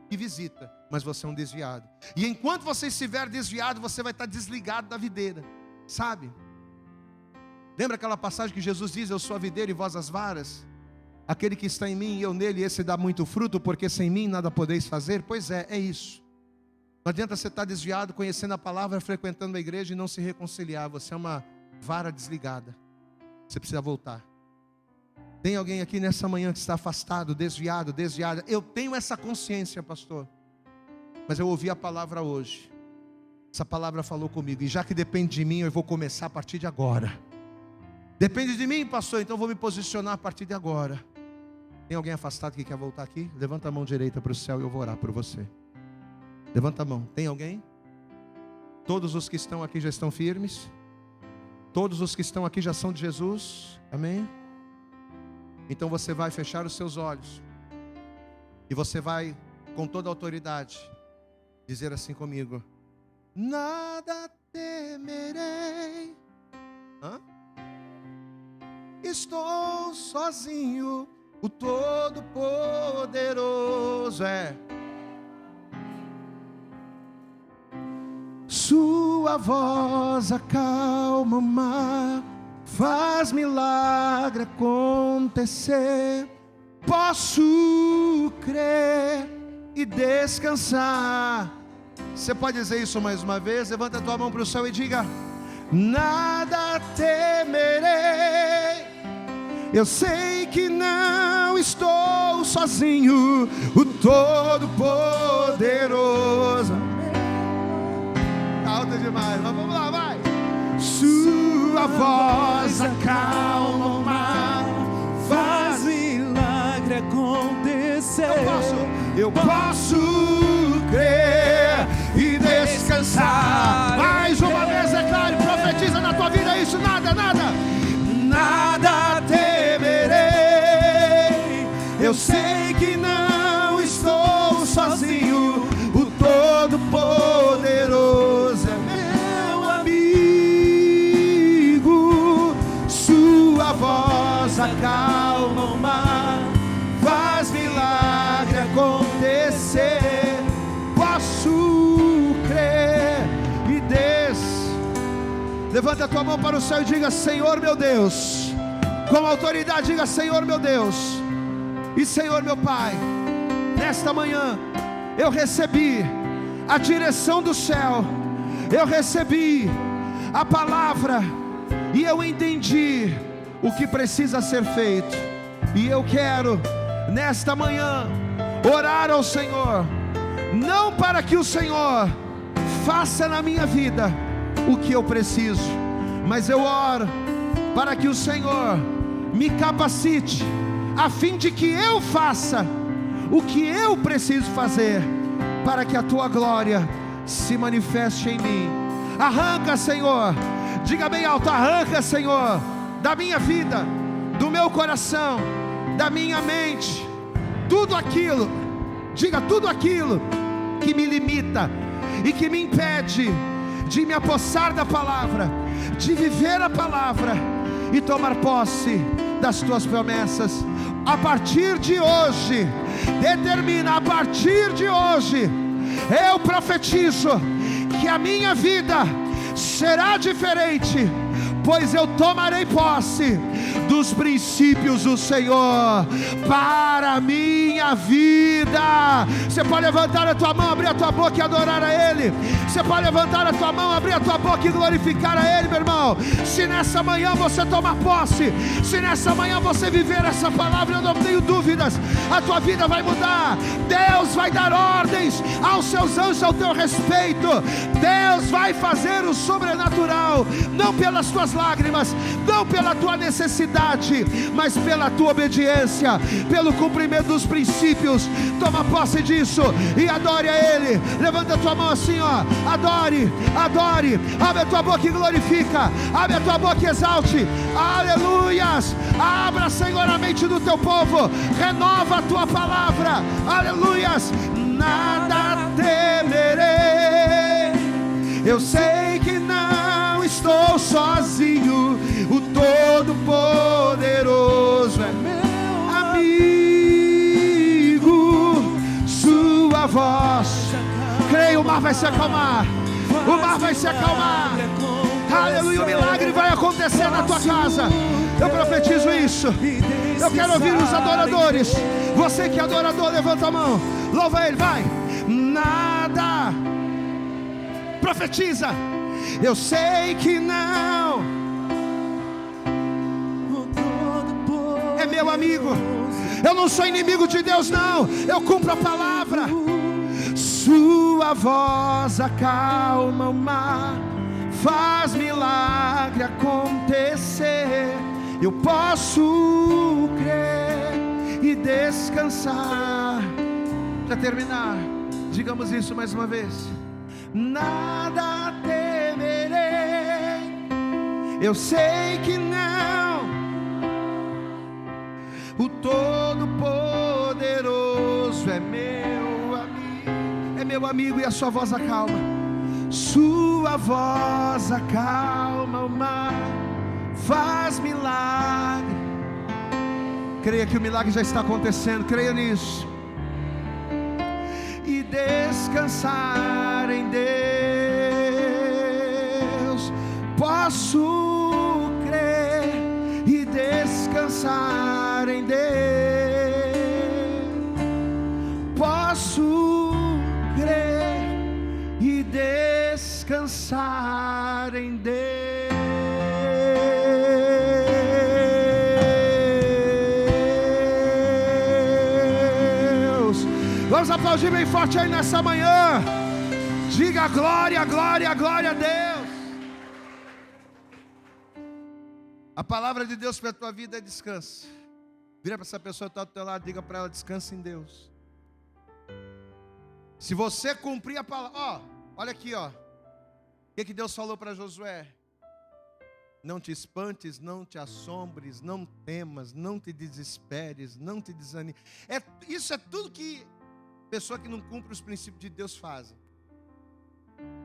que que visita, mas você é um desviado. E enquanto você estiver desviado, você vai estar desligado da videira, sabe? Lembra aquela passagem que Jesus diz: eu sou a videira e vós as varas? Aquele que está em mim e eu nele, esse dá muito fruto, porque sem mim nada podeis fazer. Pois é isso. Não adianta você estar desviado, conhecendo a palavra, frequentando a igreja e não se reconciliar. Você é uma vara desligada. Você precisa voltar. Tem alguém aqui nessa manhã que está afastado, desviado, desviada? Eu tenho essa consciência, pastor, mas eu ouvi a palavra hoje. Essa palavra falou comigo, e já que depende de mim, eu vou começar a partir de agora. Depende de mim, pastor, então eu vou me posicionar a partir de agora. Tem alguém afastado que quer voltar aqui? Levanta a mão direita para o céu e eu vou orar por você. Levanta a mão. Tem alguém? Todos os que estão aqui já estão firmes? Todos os que estão aqui já são de Jesus? Amém? Então você vai fechar os seus olhos e você vai, com toda a autoridade, dizer assim comigo: nada temerei. Estou sozinho, o Todo-Poderoso é. Sua voz acalma o mar, faz milagre acontecer. Posso crer e descansar. Você pode dizer isso mais uma vez? Levanta a tua mão para o céu e diga: nada temerei. Eu sei que não estou sozinho, o Todo-Poderoso. Alto demais, mas vamos lá, vai. Sua voz acalma o mar, faz milagre acontecer. Eu posso crer e descansar. Mais uma vez, declare, profetiza na tua vida isso: nada temerei. Eu sei que não estou sozinho, o Todo-Poderoso é meu amigo. Sua voz acalma o mar, faz milagre acontecer. Posso crer e levanta a tua mão para o céu e diga: Senhor meu Deus. Com autoridade diga: Senhor meu Deus e Senhor meu Pai, nesta manhã eu recebi a direção do céu, eu recebi a palavra e eu entendi o que precisa ser feito. E eu quero nesta manhã orar ao Senhor, não para que o Senhor faça na minha vida o que eu preciso, mas eu oro para que o Senhor me capacite, a fim de que eu faça o que eu preciso fazer, para que a tua glória se manifeste em mim. Arranca, Senhor, diga bem alto: arranca, Senhor, da minha vida, do meu coração, da minha mente, tudo aquilo, diga tudo aquilo que me limita e que me impede de me apossar da palavra, de viver a palavra e tomar posse das tuas promessas. A partir de hoje, determina, a partir de hoje, eu profetizo que a minha vida será diferente, pois eu tomarei posse dos princípios do Senhor para a minha vida. Você pode levantar a tua mão, abrir a tua boca e adorar a Ele. Você pode levantar a tua mão, abrir a tua boca e glorificar a Ele, meu irmão. Se nessa manhã você tomar posse, se nessa manhã você viver essa palavra, eu não tenho dúvidas, a tua vida vai mudar. Deus vai dar ordens aos seus anjos ao teu respeito. Deus vai fazer o sobrenatural, não pelas tuas lágrimas, não pela tua necessidade, mas pela tua obediência, pelo cumprimento dos princípios. Toma posse disso e adore a Ele. Levanta a tua mão assim, ó. Adore, adore. Abre a tua boca e glorifica. Abre a tua boca e exalte. Aleluias. Abra, Senhor, a mente do teu povo. Renova a tua palavra. Aleluias. Nada temerei. Eu sei que não estou sozinho, o Todo-Poderoso é meu amigo. Sua voz. Creio, o mar vai se acalmar. O mar vai se acalmar. Aleluia, o milagre vai acontecer na tua casa. Eu profetizo isso. Eu quero ouvir os adoradores. Você que é adorador, levanta a mão. Louva Ele, vai. Nada. Profetiza. Eu sei que não. É meu amigo. Eu não sou inimigo de Deus, não. Eu cumpro a palavra. Sua voz acalma o mar, faz milagre acontecer. Eu posso crer e descansar. Para terminar, digamos isso mais uma vez. Nada temerei. Eu sei que não. O Todo-Poderoso é meu amigo. É meu amigo e a sua voz acalma. Sua voz acalma o mar, faz milagre. Creia que o milagre já está acontecendo. Creia nisso. E descansar em Deus. Posso crer e descansar em Deus. Posso crer e descansar em Deus. Vamos aplaudir bem forte aí nessa manhã. Diga glória, glória, glória a Deus. A palavra de Deus para a tua vida é descanso. Vira para essa pessoa que está do teu lado, diga para ela: descansa em Deus. Se você cumprir a palavra, olha aqui, o que Deus falou para Josué? Não te espantes, não te assombres, não temas, não te desesperes, não te desanimes. Isso é tudo que pessoa que não cumpre os princípios de Deus fazem.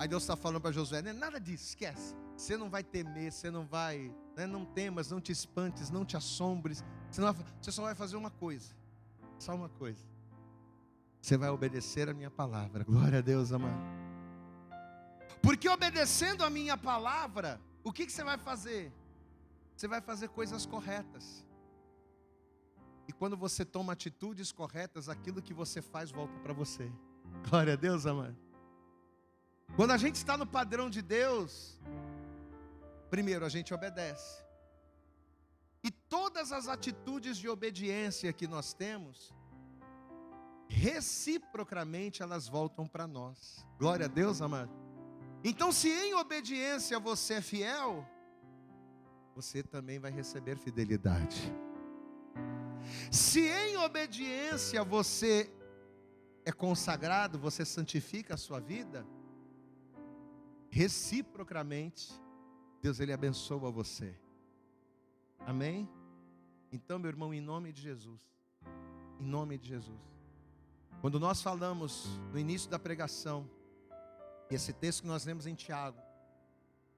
Aí Deus está falando para Josué, né? Nada disso, esquece. Você não vai temer, você não vai, né? Não temas, não te espantes, não te assombres. Você só vai fazer uma coisa, só uma coisa. Você vai obedecer a minha palavra. Glória a Deus, amado. Porque obedecendo a minha palavra, o que você vai fazer? Você vai fazer coisas corretas. E quando você toma atitudes corretas, aquilo que você faz volta para você. Glória a Deus, amado. Quando a gente está no padrão de Deus, primeiro a gente obedece. E todas as atitudes de obediência que nós temos, reciprocamente elas voltam para nós. Glória a Deus, amado. Então, se em obediência você é fiel, você também vai receber fidelidade. Se em obediência você é consagrado, você santifica a sua vida, reciprocamente Deus ele abençoa você. Amém? Então, meu irmão, em nome de Jesus, em nome de Jesus, quando nós falamos no início da pregação, esse texto que nós lemos em Tiago,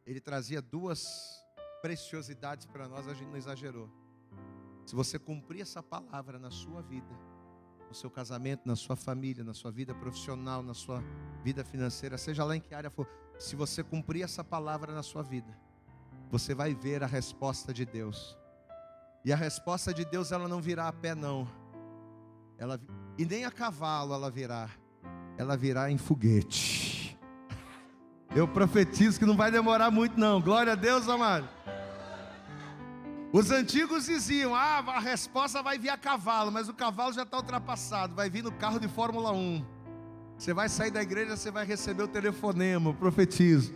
ele trazia duas preciosidades para nós, a gente não exagerou. Se você cumprir essa palavra na sua vida, no seu casamento, na sua família, na sua vida profissional, na sua vida financeira, seja lá em que área for, se você cumprir essa palavra na sua vida, você vai ver a resposta de Deus. E a resposta de Deus, ela não virá a pé não, e nem a cavalo ela virá em foguete. Eu profetizo que não vai demorar muito não. Glória a Deus, amado. Os antigos diziam, a resposta vai vir a cavalo, mas o cavalo já está ultrapassado, vai vir no carro de Fórmula 1. Você vai sair da igreja, você vai receber o telefonema, eu profetizo.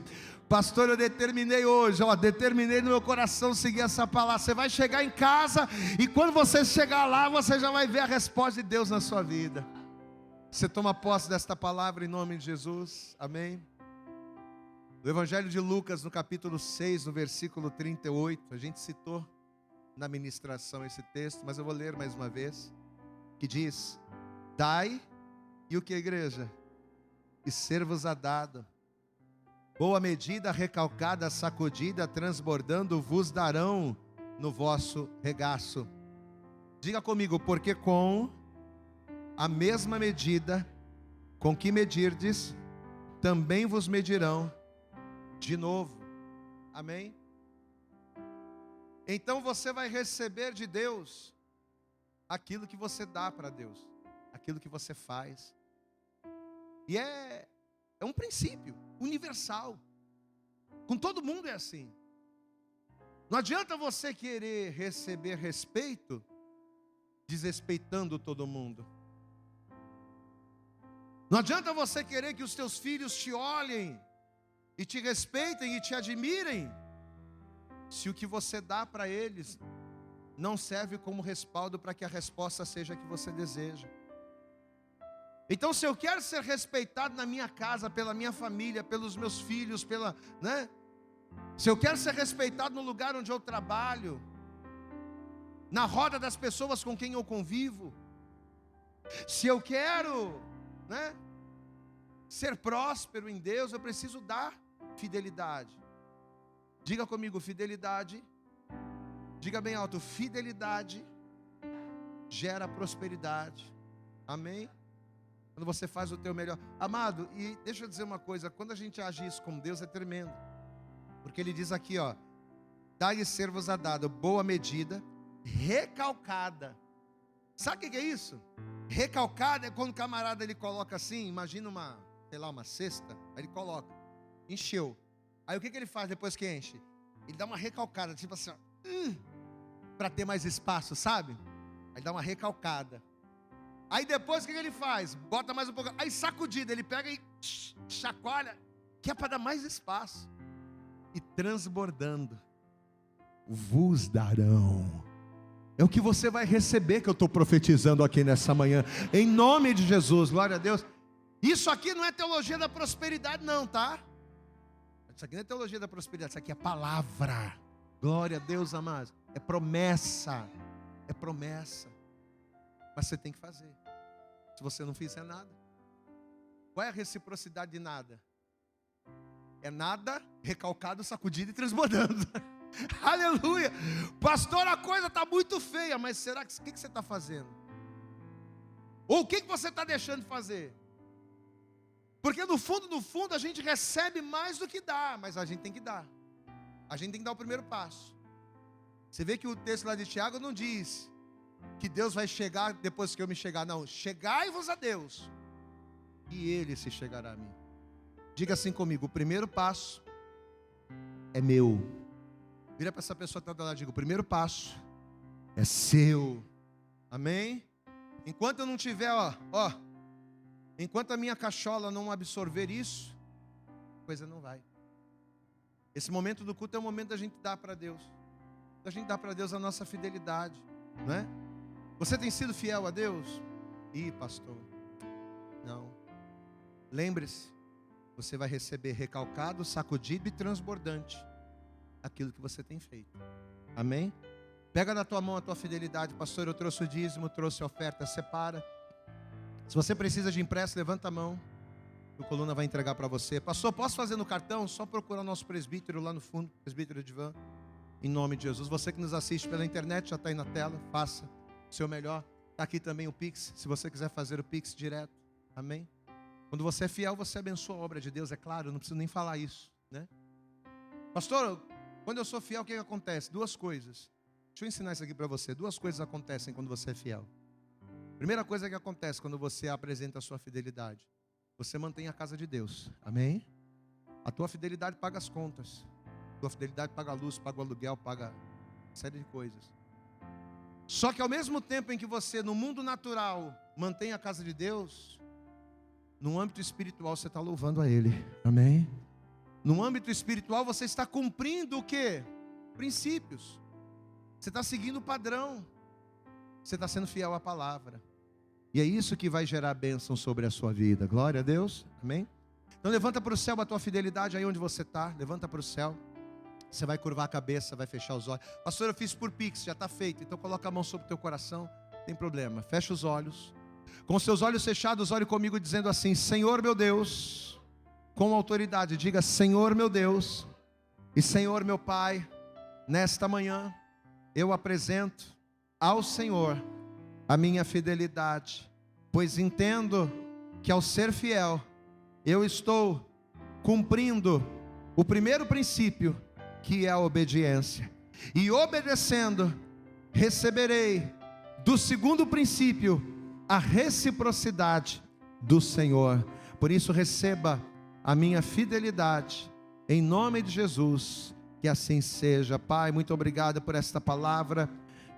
Pastor, eu determinei hoje, determinei no meu coração seguir essa palavra. Você vai chegar em casa e quando você chegar lá, você já vai ver a resposta de Deus na sua vida. Você toma posse desta palavra em nome de Jesus, amém? No Evangelho de Lucas, no capítulo 6, no versículo 38, a gente citou na ministração esse texto, mas eu vou ler mais uma vez, que diz: dai, e o que, igreja? E ser-vos-á dado. Boa medida, recalcada, sacudida, transbordando, vos darão no vosso regaço. Diga comigo, porque com a mesma medida com que medirdes, também vos medirão de novo. Amém? Então você vai receber de Deus aquilo que você dá para Deus, aquilo que você faz. E é um princípio universal. Com todo mundo é assim. Não adianta você querer receber respeito desrespeitando todo mundo. Não adianta você querer que os teus filhos te olhem e te respeitem e te admirem, se o que você dá para eles não serve como respaldo para que a resposta seja a que você deseja. Então, se eu quero ser respeitado na minha casa, pela minha família, pelos meus filhos, se eu quero ser respeitado no lugar onde eu trabalho, na roda das pessoas com quem eu convivo, se eu quero, ser próspero em Deus, eu preciso dar fidelidade. Diga comigo, fidelidade. Diga bem alto, fidelidade gera prosperidade. Amém? Quando você faz o teu melhor. Amado, e deixa eu dizer uma coisa, quando a gente age isso com Deus é tremendo. Porque Ele diz aqui, dai e ser-vos-á dado boa medida, recalcada. Sabe o que é isso? Recalcada é quando o camarada ele coloca assim, imagina uma cesta, aí ele coloca, encheu. Aí o que ele faz depois que enche? Ele dá uma recalcada, tipo assim, para ter mais espaço, sabe? Aí dá uma recalcada. Aí depois o que ele faz? Bota mais um pouco, aí sacudida, ele pega e chacoalha, que é para dar mais espaço. E transbordando, vos darão. É o que você vai receber que eu estou profetizando aqui nessa manhã, em nome de Jesus, glória a Deus. Isso aqui não é teologia da prosperidade não, tá? Isso aqui não é teologia da prosperidade, isso aqui é palavra. Glória a Deus, amados. É promessa. É promessa. Mas você tem que fazer. Se você não fizer nada. Qual é a reciprocidade de nada? É nada, recalcado, sacudido e transbordando. Aleluia. Pastor, a coisa está muito feia. Mas será que o que você está fazendo? Ou o que você está deixando de fazer? Porque no fundo a gente recebe mais do que dá. Mas a gente tem que dar. A gente tem que dar o primeiro passo. Você vê que o texto lá de Tiago não diz que Deus vai chegar depois que eu me chegar. Não, chegai-vos a Deus e Ele se chegará a mim. Diga assim comigo, o primeiro passo é meu. Vira para essa pessoa que está do lado e diga, o primeiro passo é seu. Amém? Enquanto eu não tiver, enquanto a minha cachola não absorver isso, a coisa não vai. Esse momento do culto é o momento da gente dar para Deus. Da gente dar para Deus a nossa fidelidade, não é? Você tem sido fiel a Deus? Ih, pastor, não. Lembre-se, você vai receber recalcado, sacudido e transbordante aquilo que você tem feito. Amém? Pega na tua mão a tua fidelidade. Pastor, eu trouxe o dízimo, trouxe a oferta, separa. Se você precisa de empréstimo, levanta a mão. O Coluna vai entregar para você. Pastor, posso fazer no cartão? Só procurar o nosso presbítero lá no fundo, presbítero Edvan. Em nome de Jesus. Você que nos assiste pela internet, já está aí na tela. Faça o seu melhor. Está aqui também o Pix, se você quiser fazer o Pix direto. Amém? Quando você é fiel, você abençoa a obra de Deus, é claro, eu não preciso nem falar isso, né? Pastor, quando eu sou fiel, o que acontece? Duas coisas. Deixa eu ensinar isso aqui para você. Duas coisas acontecem quando você é fiel. Primeira coisa que acontece quando você apresenta a sua fidelidade. Você mantém a casa de Deus, amém? A tua fidelidade paga as contas. A tua fidelidade paga a luz, paga o aluguel, paga uma série de coisas. Só que ao mesmo tempo em que você, no mundo natural, mantém a casa de Deus, no âmbito espiritual você está louvando a Ele, amém? No âmbito espiritual você está cumprindo o quê? Princípios. Você está seguindo o padrão. Você está sendo fiel à palavra. E é isso que vai gerar bênção sobre a sua vida. Glória a Deus, amém? Então levanta para o céu a tua fidelidade aí onde você está. Levanta para o céu. Você vai curvar a cabeça, vai fechar os olhos. Pastor, eu fiz por Pix, já está feito. Então coloca a mão sobre o teu coração. Não tem problema, fecha os olhos. Com os seus olhos fechados, ore comigo dizendo assim: Senhor meu Deus, com autoridade, diga: Senhor meu Deus e Senhor meu Pai, nesta manhã eu apresento ao Senhor a minha fidelidade, pois entendo que ao ser fiel, eu estou cumprindo o primeiro princípio, que é a obediência. E obedecendo, receberei do segundo princípio a reciprocidade do Senhor. Por isso receba a minha fidelidade, em nome de Jesus, que assim seja. Pai, muito obrigado por esta palavra,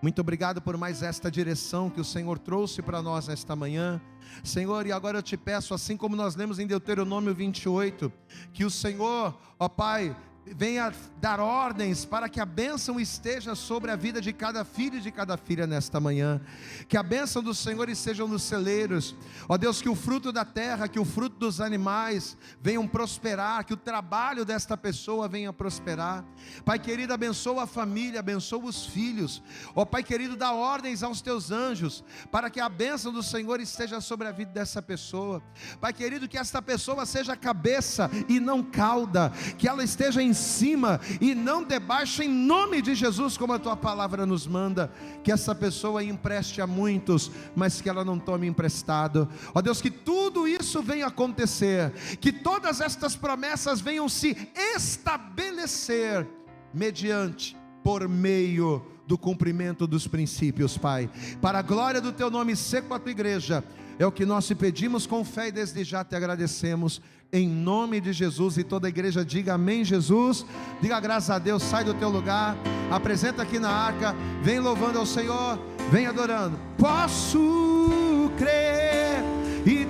muito obrigado por mais esta direção que o Senhor trouxe para nós nesta manhã, Senhor. E agora eu te peço, assim como nós lemos em Deuteronômio 28, que o Senhor, ó Pai, venha dar ordens para que a bênção esteja sobre a vida de cada filho e de cada filha nesta manhã, que a bênção do Senhor esteja nos celeiros, ó Deus, que o fruto da terra, que o fruto dos animais venham prosperar, que o trabalho desta pessoa venha prosperar. Pai querido, abençoa a família, abençoa os filhos, ó Pai querido, dá ordens aos teus anjos, para que a bênção do Senhor esteja sobre a vida dessa pessoa. Pai querido, que esta pessoa seja cabeça e não cauda, que ela esteja em cima e não debaixo, em nome de Jesus, como a tua palavra nos manda. Que essa pessoa empreste a muitos, mas que ela não tome emprestado. Ó Deus, que tudo isso venha acontecer, que todas estas promessas venham se estabelecer mediante, por meio do cumprimento dos princípios, Pai. Para a glória do teu nome, ser com a tua igreja, é o que nós te pedimos com fé e desde já te agradecemos, em nome de Jesus. E toda a igreja diga amém, Jesus. Diga graças a Deus. Sai do teu lugar, apresenta aqui na arca, vem louvando ao Senhor, vem adorando. Posso crer e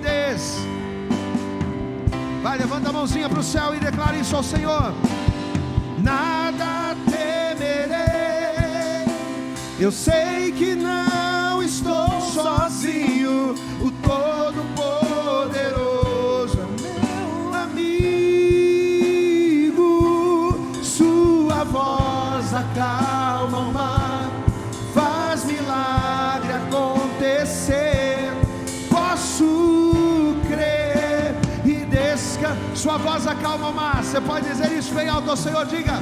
vai, levanta a mãozinha para o céu e declara isso ao Senhor. Nada temerei, eu sei que não estou sozinho, o Todo-Poderoso é meu amigo. Sua voz acalma o mar, faz milagre acontecer. Posso crer e descansar. Sua voz acalma o mar. Você pode dizer isso bem alto ao Senhor, diga: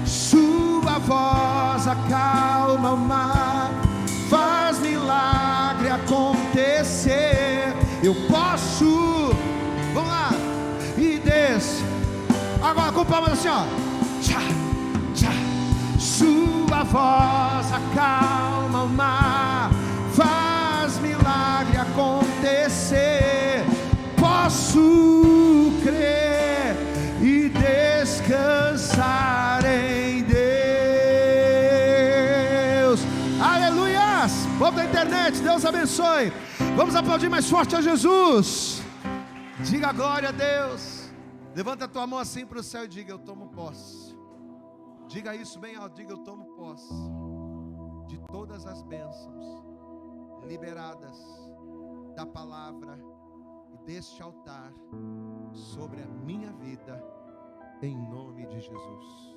sua voz acalma o mar, faz milagre acontecer. Eu posso, vamos lá, e desce. Agora com palmas assim, ó. Tchá, tchá. Sua voz acalma o mar, faz milagre acontecer. Posso crer e descansar em Deus. Aleluias! Povo da internet, Deus abençoe. Vamos aplaudir mais forte a Jesus. Diga glória a Deus. Levanta a tua mão assim para o céu e diga: eu tomo posse. Diga isso bem alto, diga: eu tomo posse de todas as bênçãos liberadas da palavra e deste altar sobre a minha vida, em nome de Jesus.